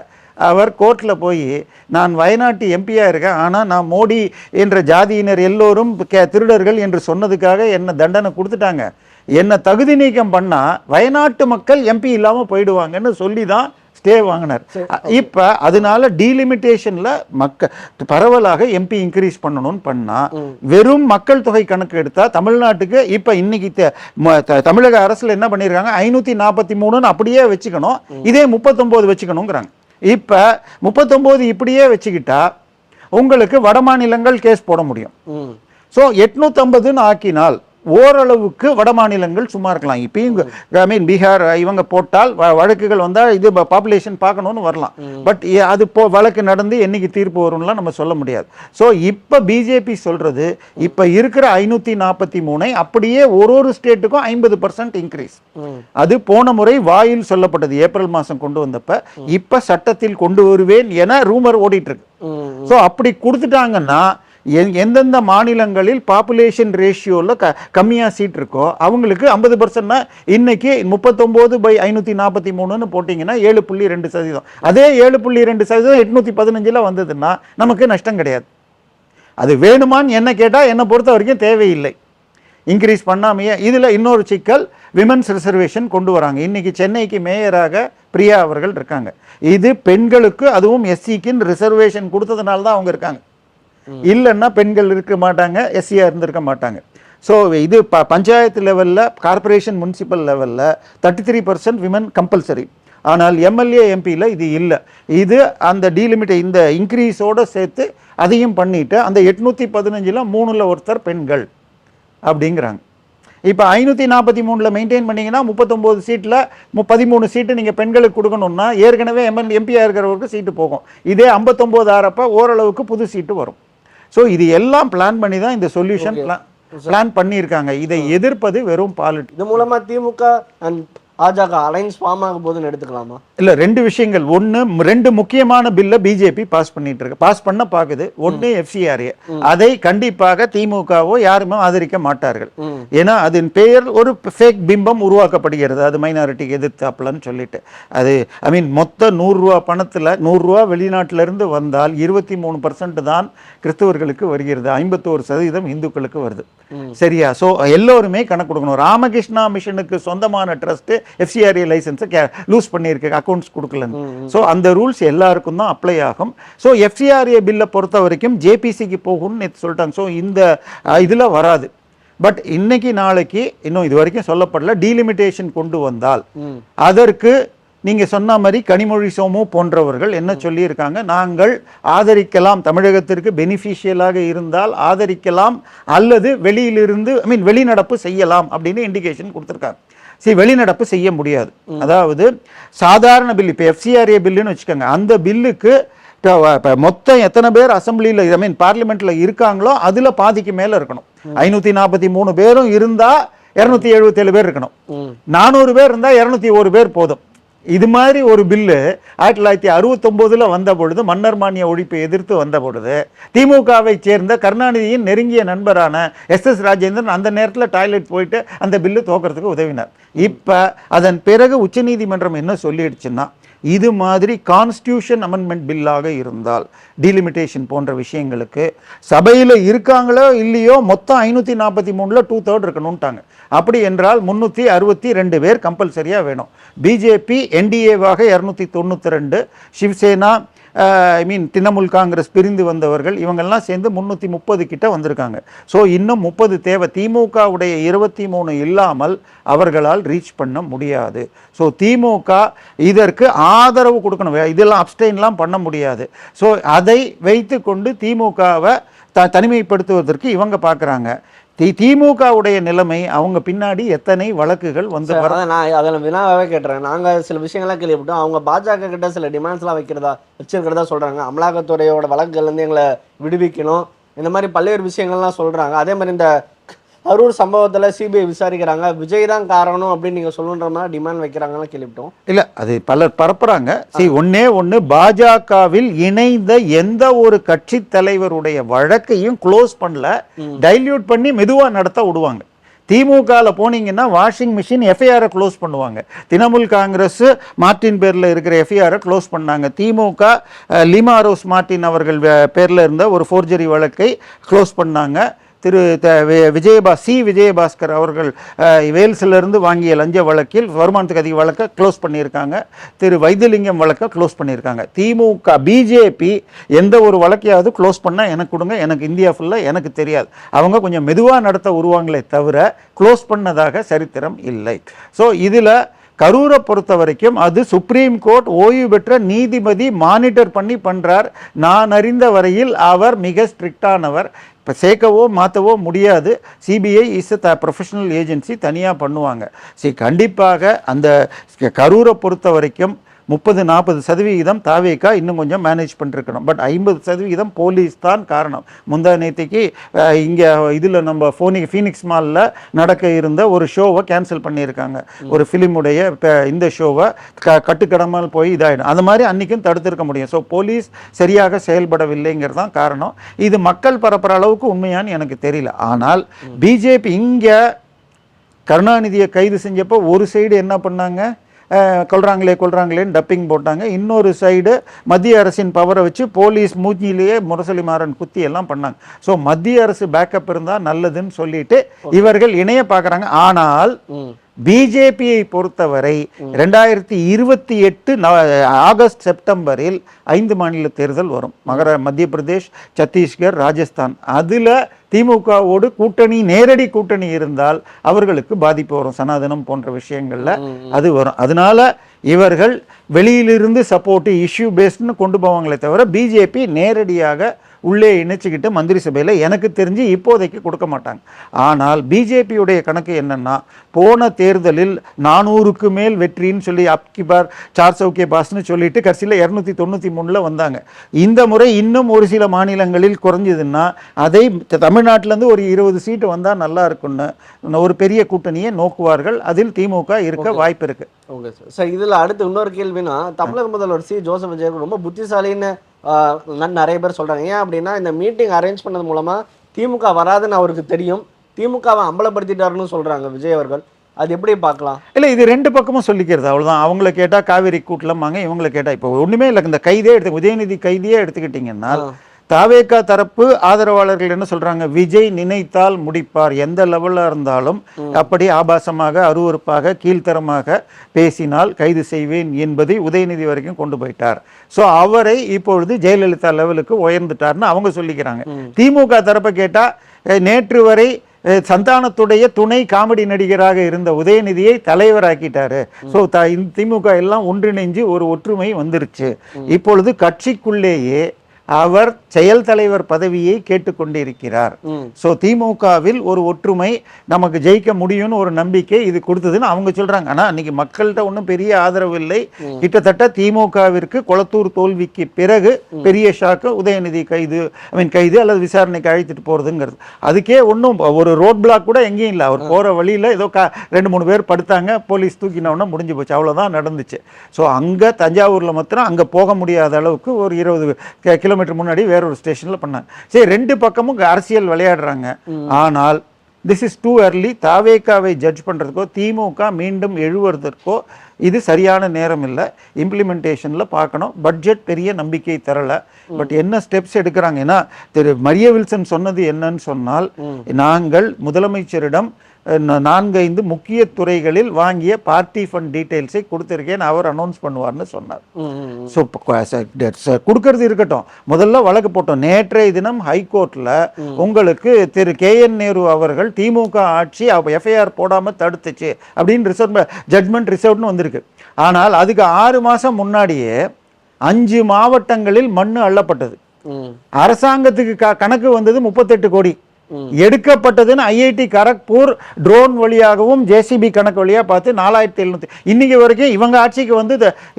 அவர் கோர்ட்டில் போய் நான் வயநாட்டு எம்பியாக இருக்கேன், ஆனால் நான் மோடி என்ற ஜாதியினர் எல்லோரும் திருடர்கள் என்று சொன்னதுக்காக என்ன தண்டனை கொடுத்துட்டாங்க, என்ன தகுதி நீக்கம் பண்ணால் வயநாட்டு மக்கள் எம்பி இல்லாமல் போயிடுவாங்கன்னு சொல்லி தான் ஸ்டே வாங்கினார். இப்போ அதனால டீலிமிட்டேஷனில் பரவலாக எம்பி இன்க்ரீஸ் பண்ணணும்னு பண்ணால் வெறும் மக்கள் தொகை கணக்கு எடுத்தால் தமிழ்நாட்டுக்கு இப்போ இன்னைக்கு தமிழக அரசில் என்ன பண்ணியிருக்காங்க, 543 அப்படியே வச்சுக்கணும், இதே 39 வச்சுக்கணுங்கிறாங்க. இப்போ 39 இப்படியே வச்சுக்கிட்டா உங்களுக்கு வட மாநிலங்கள் கேஸ் போட முடியும். ஸோ 850 ஆக்கினால் ஓரளவுக்கு வட மாநிலங்கள் சும்மா இருக்கலாம். இப்பயும் பீகார் இவங்க போட்டால் வழக்குகள் வந்தால் இது பாப்புலேஷன் பார்க்கணும்னு வரலாம். பட் அது வழக்கு நடந்து என்னைக்கு தீர்ப்பு வரும்லாம் நம்ம சொல்ல முடியாது. ஸோ இப்போ பிஜேபி சொல்றது இப்போ இருக்கிற 543 அப்படியே ஒரு ஸ்டேட்டுக்கும் 50% இன்க்ரீஸ். அது போன முறை வாயில் சொல்லப்பட்டது, ஏப்ரல் மாதம் கொண்டு வந்தப்ப. இப்போ சட்டத்தில் கொண்டு வருவேன் என ரூமர் ஓடிட்டு இருக்கு. ஸோ அப்படி கொடுத்துட்டாங்கன்னா எந்தெந்த மாநிலங்களில் பாப்புலேஷன் ரேஷியோவில் கம்மியாக சீட் இருக்கோ அவங்களுக்கு 50%. இன்னைக்கு 39/543 போட்டிங்கன்னா 7.2%. அதே 7.2% 815 வந்ததுன்னா நமக்கு நஷ்டம் கிடையாது. அது வேணுமான்னு என்ன கேட்டால் என்னை பொறுத்த வரைக்கும் தேவையில்லை, இன்க்ரீஸ் பண்ணாமையே. இதில் இன்னொரு சிக்கல், விமென்ஸ் ரிசர்வேஷன் கொண்டு வராங்க. இன்னைக்கு சென்னைக்கு மேயராக பிரியா அவர்கள் இருக்காங்க. இது பெண்களுக்கு, அதுவும் எஸ்சிக்குன்னு ரிசர்வேஷன் கொடுத்ததுனால தான் அவங்க இருக்காங்க. இல்லைன்னா பெண்கள் இருக்க மாட்டாங்க, எஸ்சியாக இருந்திருக்க மாட்டாங்க. ஸோ இது பஞ்சாயத்து லெவலில், கார்பரேஷன் முனிசிபல் லெவலில் 33% விமன் கம்பல்சரி. ஆனால் எம்எல்ஏ எம்பியில் இது இல்லை. இது அந்த டீலிமிட் இந்த இன்க்ரீஸோடு சேர்த்து அதையும் பண்ணிவிட்டு அந்த 815 3 ஒருத்தர் பெண்கள் அப்படிங்கிறாங்க. இப்போ 543 மெயின்டைன் பண்ணிங்கன்னா 39 சீட்டில் 13 சீட்டு நீங்கள் பெண்களுக்கு கொடுக்கணும்னா ஏற்கனவே எம்பியாக இருக்கிறவருக்கு சீட்டு போகும். இதே 59 ஆறப்போ ஓரளவுக்கு புது சீட்டு வரும். ஸோ இது எல்லாம் பிளான் பண்ணி தான் இந்த சொல்யூஷன் பிளான் பண்ணியிருக்காங்க. இதை எதிர்ப்பது வெறும் பாலிடிக்ஸ். இது மூலமாக திமுக அண்ட் பாஜக அலைன்ஸ் ஃபார்ம் ஆக போதுன்னு எடுத்துக்கலாமா? இல்லை, 2 விஷயங்கள். ஒன்று, 2 முக்கியமான பில்லை பிஜேபி பாஸ் பண்ண பார்க்குது. ஒன்று FCRA, அதை கண்டிப்பாக திமுகவோ யாருமே ஆதரிக்க மாட்டார்கள். ஏன்னா அதன் பெயர் ஒரு ஃபேக் பிம்பம் உருவாக்கப்படுகிறது, அது மைனாரிட்டிக்கு எதிர்த்தாப்புலன்னு சொல்லிட்டு. அது மொத்த 100 ரூபா பணத்தில் 100 ரூபா வெளிநாட்டிலிருந்து வந்தால் 23% தான் கிறிஸ்தவர்களுக்கு வருகிறது, 51% இந்துக்களுக்கு வருது. சரியா? ஸோ எல்லோருமே கணக்கு கொடுக்கணும். ராமகிருஷ்ணா மிஷனுக்கு சொந்தமான ட்ரஸ்ட் FCRA லைசன்ஸை லூஸ் பண்ணியிருக்கு, அக்கௌண்ட்ஸ் கொடுக்கலன்னு. ஸோ அந்த ரூல்ஸ் எல்லாருக்கும் தான் அப்ளை ஆகும். ஸோ FCRA பில்லை பொறுத்த வரைக்கும் JPCக்கு போகும்னு நேற்று சொல்லிட்டாங்க. ஸோ இந்த இதில் வராது. பட் இன்னைக்கு நாளைக்கு இன்னும் இது வரைக்கும் சொல்லப்படல. டீலிமிட்டேஷன் கொண்டு வந்தால் அதற்கு நீங்க சொன்ன மாதிரி கனிமொழி சோமு போன்றவர்கள் என்ன சொல்லியிருக்காங்க, நாங்கள் ஆதரிக்கலாம், தமிழகத்திற்கு பெனிஃபிஷியலாக இருந்தால் ஆதரிக்கலாம், அல்லது வெளியிலிருந்து வெளிநடப்பு செய்யலாம் அப்படின்னு இண்டிகேஷன் கொடுத்துருக்காங்க. சரி, வெளிநடப்பு செய்ய முடியாது. அதாவது சாதாரண பில், இப்போ FCRA பில்லுன்னு வச்சுக்கோங்க, அந்த பில்லுக்கு மொத்தம் எத்தனை பேர் அசம்பிளியில் பார்லிமெண்ட்ல இருக்காங்களோ அதுல பாதிக்கு மேல இருக்கணும். 543 பேரும் இருந்தா 277 பேர் இருக்கணும். 400 பேர் இருந்தா 201 பேர் போதும். இது மாதிரி ஒரு பில்லு 1969 வந்த பொழுது, மன்னர் மானிய ஒழிப்பை எதிர்த்து வந்த பொழுது, திமுகவை சேர்ந்த கருணாநிதியின் நெருங்கிய நண்பரான SS ராஜேந்திரன் அந்த நேரத்தில் டாய்லெட் போயிட்டு அந்த பில்லு தோக்கிறதுக்கு உதவினார். இப்போ அதன் பிறகு உச்சநீதிமன்றம் என்ன சொல்லிடுச்சுன்னா, இது மாதிரி கான்ஸ்டியூஷன் அமெண்ட்மெண்ட் பில்லாக இருந்தால் டீலிமிட்டேஷன் போன்ற விஷயங்களுக்கு சபையில் இருக்காங்களோ இல்லையோ மொத்தம் 543ல் 2/3 இருக்கணும்ட்டாங்க. அப்படி என்றால் 362 பேர் கம்பல்சரியாக வேணும். பிஜேபி NDAவாக 292, சிவசேனா திரிணாமுல் காங்கிரஸ் பிரிந்து வந்தவர்கள் இவங்கெல்லாம் சேர்ந்து 330 கிட்ட வந்திருக்காங்க. ஸோ இன்னும் 30 தேவை. திமுகவுடைய 23 இல்லாமல் அவர்களால் ரீச் பண்ண முடியாது. ஸோ திமுக இதற்கு ஆதரவு கொடுக்கணும், இதெல்லாம் அப்ஸ்டெயின்லாம் பண்ண முடியாது. ஸோ அதை வைத்து கொண்டு திமுகவை தனிமைப்படுத்துவதற்கு இவங்க பார்க்குறாங்க. திமுகவுடைய நிலைமை, அவங்க பின்னாடி எத்தனை வழக்குகள் வந்து நான் அதில் வினாவே கேட்டுறேன். நாங்கள் சில விஷயங்கள்லாம் கேள்விப்பட்டோம், அவங்க பாஜக கிட்ட சில டிமாண்ட்ஸ்லாம் வச்சிருக்கிறதா சொல்கிறாங்க. அமலாக்கத்துறையோட வழக்குகள்லேருந்து எங்களை விடுவிக்கணும், இந்த மாதிரி பல்வேறு விஷயங்கள்லாம் சொல்கிறாங்க. அதே மாதிரி இந்த அரூர் சம்பவத்தில் CBI விசாரிக்கிறாங்க, விஜய் தான் காரணம் அப்படின்னு நீங்கள் சொல்லுன்ற மாதிரி டிமாண்ட் வைக்கிறாங்கன்னு கேள்விப்பட்டோம். இல்லை, அது பலர் பரப்புறாங்க. ஒன்று பாஜகவில் இணைந்த எந்த ஒரு கட்சி தலைவருடைய வழக்கையும் க்ளோஸ் பண்ணல, டைல்யூட் பண்ணி மெதுவாக நடத்த விடுவாங்க. திமுகவில் போனீங்கன்னா வாஷிங் மிஷின் எஃப்ஐஆரை க்ளோஸ் பண்ணுவாங்க. திரிணாமுல் காங்கிரஸ் மார்ட்டின் பேரில் இருக்கிற எஃப்ஐஆரை க்ளோஸ் பண்ணாங்க. திமுக லீமா ரோஸ் மார்ட்டின் அவர்கள் பேரில் இருந்த ஒரு ஃபோர்ஜரி வழக்கை க்ளோஸ் பண்ணாங்க. விஜயபாஸ்கர் அவர்கள் வேல்ஸிலிருந்து வாங்கிய லஞ்ச வழக்கில் வருமானத்துக்கு அதிக வழக்கை க்ளோஸ் பண்ணியிருக்காங்க. வைத்தியலிங்கம் வழக்கை க்ளோஸ் பண்ணியிருக்காங்க. திமுக பிஜேபி எந்த ஒரு வழக்கையாவது க்ளோஸ் பண்ணால் எனக்கு கொடுங்க, எனக்கு இந்தியா ஃபுல்லாக எனக்கு தெரியாது. அவங்க கொஞ்சம் மெதுவாக நடத்த உருவாங்களே தவிர க்ளோஸ் பண்ணதாக சரித்திரம் இல்லை. ஸோ இதில் கரூரை பொறுத்த வரைக்கும் அது சுப்ரீம் கோர்ட் ஓய்வு பெற்ற நீதிபதி மானிட்டர் பண்ணி பண்ணுறார். நான் அறிந்த வரையில் அவர் மிக ஸ்ட்ரிக்டானவர். இப்போ சேர்க்கவோ மாற்றவோ முடியாது. CBI is a professional agency, தனியாக பண்ணுவாங்க. சரி, கண்டிப்பாக அந்த கரூரை பொறுத்த வரைக்கும் 30-40% தாவேகா இன்னும் கொஞ்சம் மேனேஜ் பண்ணிருக்கணும். பட் 50% போலீஸ் தான் காரணம். முந்தா நேற்றுக்கு இங்கே இதில் நம்ம ஃபீனிக்ஸ் மாலில் நடக்க இருந்த ஒரு ஷோவை கேன்சல் பண்ணியிருக்காங்க. ஒரு ஃபிலிமுடைய இந்த ஷோவை கட்டுக்கடமல் போய் இதாகிடும். அந்த மாதிரி அன்றைக்கும் தடுத்திருக்க முடியும். ஸோ போலீஸ் சரியாக செயல்படவில்லைங்கிறது தான் காரணம். இது மக்கள் பரப்புகிற அளவுக்கு உண்மையான்னு எனக்கு தெரியல. ஆனால் பிஜேபி இங்கே கருணாநிதியை கைது செஞ்சப்போ ஒரு சைடு என்ன பண்ணாங்க, கொள்றாங்களேன்னு டப்பிங் போட்டாங்க. இன்னொரு சைடு மத்திய அரசின் பவரை வச்சு போலீஸ் மூச்சிலேயே முரசொலி மாறன் குத்தி எல்லாம் பண்ணாங்க. ஸோ மத்திய அரசு பேக்கப் இருந்தால் நல்லதுன்னு சொல்லிட்டு இவர்கள் இணைய பார்க்குறாங்க. ஆனால் பிஜேபியை பொறுத்தவரை 2028 ஆகஸ்ட் செப்டம்பரில் 5 மாநில தேர்தல் வரும். மத்திய பிரதேஷ், சத்தீஸ்கர், ராஜஸ்தான். அதில் திமுகவோடு கூட்டணி, நேரடி கூட்டணி இருந்தால் அவர்களுக்கு பாதிப்பு வரும். சனாதனம் போன்ற விஷயங்கள்ல அது வரும். அதனால இவர்கள் வெளியிலிருந்து சப்போர்ட் இஷ்யூ பேஸ்ட்னு கொண்டு போவாங்களே தவிர பிஜேபி நேரடியாக உள்ளே இணைச்சிக்கிட்டு மந்திரி சபையில் எனக்கு தெரிஞ்சு இப்போதைக்கு கொடுக்க மாட்டாங்க. ஆனால் பிஜேபியுடைய கணக்கு என்னன்னா, போன தேர்தலில் 400க்கு மேல் வெற்றின்னு சொல்லி அப்கி பார் 400 பாஸ்ன்னு சொல்லிட்டு கடைசியில் 293 வந்தாங்க. இந்த முறை இன்னும் ஒரு சில மாநிலங்களில் குறைஞ்சதுன்னா அதை தமிழ்நாட்டிலேருந்து ஒரு 20 சீட்டு வந்தால் நல்லா இருக்குன்னு ஒரு பெரிய கூட்டணியை நோக்குவார்கள். அதில் திமுக இருக்க வாய்ப்பு இருக்கு. Okay sir. சார் இதில் அடுத்து இன்னொரு கேள்வினா, தமிழக முதல்வர் ஜோசப் விஜய் ரொம்ப புத்திசாலின்னு நிறைய பேர் சொல்கிறாங்க. ஏன் அப்படின்னா, இந்த மீட்டிங் அரேஞ்ச் பண்ணது மூலமாக திமுக வராதுன்னு அவருக்கு தெரியும், திமுகவை அம்பலப்படுத்திட்டாருன்னு சொல்கிறாங்க விஜய் அவர்கள். அது எப்படி பார்க்கலாம்? இல்லை, இது ரெண்டு பக்கமும் சொல்லிக்கிறது, அவ்வளோதான். அவங்கள கேட்டால் காவேரி கூட்டலாமாங்க, இவங்களை கேட்டால் இப்போ ஒன்றுமே இல்லை. இந்த கைதே உதயநிதி கைதியே எடுத்துக்கிட்டிங்கன்னா தாவேகா தரப்பு ஆதரவாளர்கள் என்ன சொல்றாங்க, விஜய் நினைத்தால் முடிப்பார், எந்த லெவலில் இருந்தாலும் அப்படி ஆபாசமாக, அருவருப்பாக, கீழ்த்தரமாக பேசினால் கைது செய்வேன் என்பதை உதயநிதி வரைக்கும் கொண்டு போயிட்டார். ஸோ அவரை இப்பொழுது ஜெயலலிதா லெவலுக்கு உயர்ந்துட்டார்னு அவங்க சொல்லிக்கிறாங்க. திமுக தரப்பை கேட்டால் நேற்று வரை சந்தானத்துடைய துணை காமெடி நடிகராக இருந்த உதயநிதியை தலைவராக்கிட்டாரு. ஸோ திமுக எல்லாம் ஒன்றிணைஞ்சு ஒரு ஒற்றுமை வந்துருச்சு. இப்பொழுது கட்சிக்குள்ளேயே அவர் செயல் தலைவர் பதவியை கேட்டுக்கொண்டிருக்கிறார். ஸோ திமுகவில் ஒரு ஒற்றுமை, நமக்கு ஜெயிக்க முடியும்னு ஒரு நம்பிக்கை இது கொடுத்ததுன்னு அவங்க சொல்றாங்க. ஆனால் அன்னைக்கு மக்கள்கிட்ட ஒன்றும் பெரிய ஆதரவு இல்லை. கிட்டத்தட்ட திமுகவிற்கு கொளத்தூர் தோல்விக்கு பிறகு பெரிய ஷாக்கு உதயநிதி கைது அல்லது விசாரணைக்கு அழைத்துட்டு போறதுங்கிறது. அதுக்கே ஒன்றும் ஒரு ரோட் பிளாக் கூட எங்கேயும் இல்லை. அவர் போற வழியில் ஏதோ 2-3 பேர் படுத்தாங்க, போலீஸ் தூக்கினவுடனே முடிஞ்சு போச்சு, அவ்வளோதான் நடந்துச்சு. ஸோ அங்கே தஞ்சாவூரில் மாத்திரம் அங்கே போக முடியாத அளவுக்கு ஒரு 20 கிலோமீட்டர் முன்னாடி வேறொரு ஸ்டேஷன்ல பண்ணாங்க. சரி, ரெண்டு பக்கமும் அரசியல் விளையாடுறாங்க. ஆனால் திஸ் இஸ் டூ early. தாவேகாவை ஜட்ஜ் பண்றதுக்கோ திமுக மீண்டும் எழுவதற்கோ இது சரியான நேரம் இல்லை. இம்ப்ளிமெண்டேஷன்ல பார்க்கணும். பட்ஜெட் பெரிய நம்பிக்கை தரல. பட் என்ன ஸ்டெப்ஸ் எடுக்கிறாங்கன்னா, திரு மரிய வில்சன் சொன்னது என்னன்னு சொன்னால், நாங்கள் முதலமைச்சரிடம் 4-5 முக்கிய துறைகளில் வாங்கிய பார்ட்டி ஃபண்ட் டீட்டெயில்ஸை கொடுத்துருக்கேன், அவர் அனௌன்ஸ் பண்ணுவார்னு சொன்னார். ஸோ கொடுக்கறது இருக்கட்டும், முதல்ல வழக்கு போட்டோம். நேற்றைய தினம் ஹைகோர்ட்டில் உங்களுக்கு திரு KN நேரு அவர்கள் திமுக ஆட்சி எஃப்ஐஆர் போடாமல் தடுத்துச்சு அப்படின்னு ஜட்மெண்ட் ரிசர்வ்னு வந்திருக்கு. ஆனால் அதுக்கு 6 மாதம் முன்னாடியே 5 மாவட்டங்களில் மண்ணு அள்ளப்பட்டது. அரசாங்கத்துக்கு கணக்கு வந்தது 38 கோடி. எடுக்கப்பட்டதுன்னு IIT கரக்பூர் ட்ரோன் வழியாகவும் JCB கணக்கு வழியாக பார்த்து 4700. இன்னைக்கு வரைக்கும் இவங்க ஆட்சிக்கு வந்து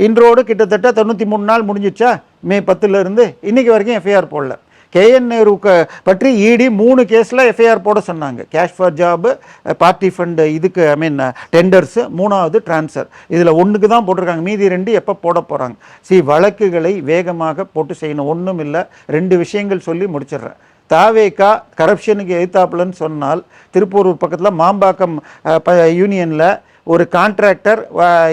இன்றோடு கிட்டத்தட்ட 93 நாள் முடிஞ்சிச்சா, மே 10ல இருந்து இன்னைக்கு வரைக்கும் எஃப்ஐஆர் போடல. KN நேரு பற்றி ED 3 கேஸில் எஃப்ஐஆர் போட சொன்னாங்க. Cash for job, party fund, இதுக்கு டெண்டர்ஸ், 3வது டிரான்ஸ்ஃபர். இதில் 1க்கு தான் போட்டிருக்காங்க, மீதி 2 எப்போ போட போகிறாங்க. வழக்குகளை வேகமாக போட்டு செய்யணும். ஒன்றும் இல்லை, 2 விஷயங்கள் சொல்லி முடிச்சிடுறேன். தாவேகா கரப்ஷனுக்கு எதிர்த்தாப்புலன்னு சொன்னால் திருப்பூர் பக்கத்தில் மாம்பாக்கம் யூனியனில் ஒரு கான்ட்ராக்டர்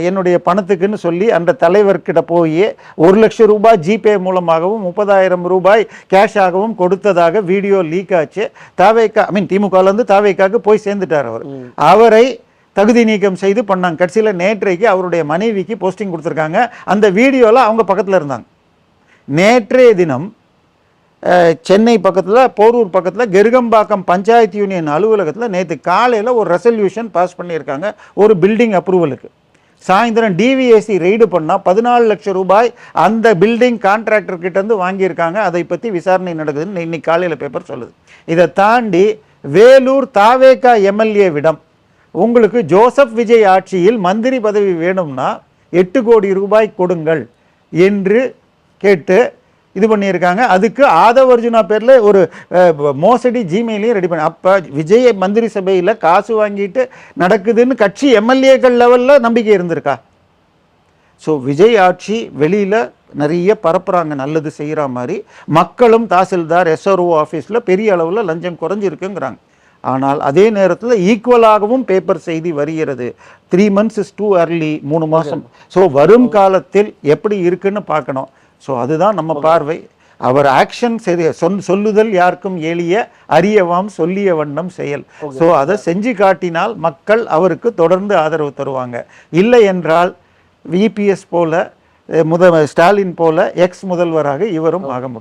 என்னுடைய பணத்துக்குன்னு சொல்லி அந்த தலைவர்கிட்ட போய் 1 லட்சம் ரூபாய் ஜிபே மூலமாகவும் 30,000 ரூபாய் கேஷாகவும் கொடுத்ததாக வீடியோ லீக் ஆச்சு. தாவேகா திமுகலேருந்து தாவேகாவுக்கு போய் சேர்ந்துட்டார் அவர். அவரை தகுதி நீக்கம் செய்து பண்ணாங்க. கடைசியில் நேற்றைக்கு அவருடைய மனைவிக்கு போஸ்டிங் கொடுத்துருக்காங்க. அந்த வீடியோவில் அவங்க பக்கத்தில் இருந்தாங்க. நேற்றைய தினம் சென்னை பக்கத்தில் போரூர் பக்கத்தில் கெருகம்பாக்கம் பஞ்சாயத்து யூனியன் அலுவலகத்தில் நேற்று காலையில் ஒரு ரெசல்யூஷன் பாஸ் பண்ணியிருக்காங்க ஒரு பில்டிங் அப்ரூவலுக்கு. சாயந்தரம் டிவிஎஸ்சி ரெய்டு பண்ணால் 14 லட்சம் ரூபாய் அந்த பில்டிங் கான்ட்ராக்டர் கிட்டேருந்து வாங்கியிருக்காங்க. அதை பற்றி விசாரணை நடக்குதுன்னு இன்னைக்கு காலையில் பேப்பர் சொல்லுது. இதை தாண்டி வேலூர் தாவேகா எம்எல்ஏவிடம் உங்களுக்கு ஜோசப் விஜய் ஆட்சியில் மந்திரி பதவி வேணும்னா 8 கோடி ரூபாய் கொடுங்கள் என்று கேட்டு இது பண்ணியிருக்காங்க. அதுக்கு ஆதவ் அர்ஜுனா பேரில் ஒரு மோசடி ஜிமெயிலையும் ரெடி பண்ணி, அப்போ விஜய் மந்திரி சபையில் காசு வாங்கிட்டு நடக்குதுன்னு கட்சி எம்எல்ஏக்கள் லெவலில் நம்பிக்கை இருந்திருக்கா? ஸோ விஜய் ஆட்சி வெளியில் நிறைய பரப்புகிறாங்க நல்லது செய்கிற மாதிரி. மக்களும் தாசில்தார் SRO ஆஃபீஸில் பெரிய அளவில் லஞ்சம் குறைஞ்சிருக்குங்கிறாங்க. ஆனால் அதே நேரத்தில் ஈக்குவலாகவும் பேப்பர் செய்தி வருகிறது. 3 months is too early, 3 மாதம். ஸோ வரும் காலத்தில் எப்படி இருக்குன்னு பார்க்கணும். ஸோ அதுதான் நம்ம பார்வை. அவர் ஆக்ஷன் சொல்லுதல் யாருக்கும் எளிய, அறியவாம் சொல்லிய வண்ணம் செயல். ஸோ அதை செஞ்சு காட்டினால் மக்கள் அவருக்கு தொடர்ந்து ஆதரவு தருவாங்க. இல்லை என்றால் VPS போல ஸ்டாலின் போல எக்ஸ் முதல்வராக இவரும் ஆக முடியும்.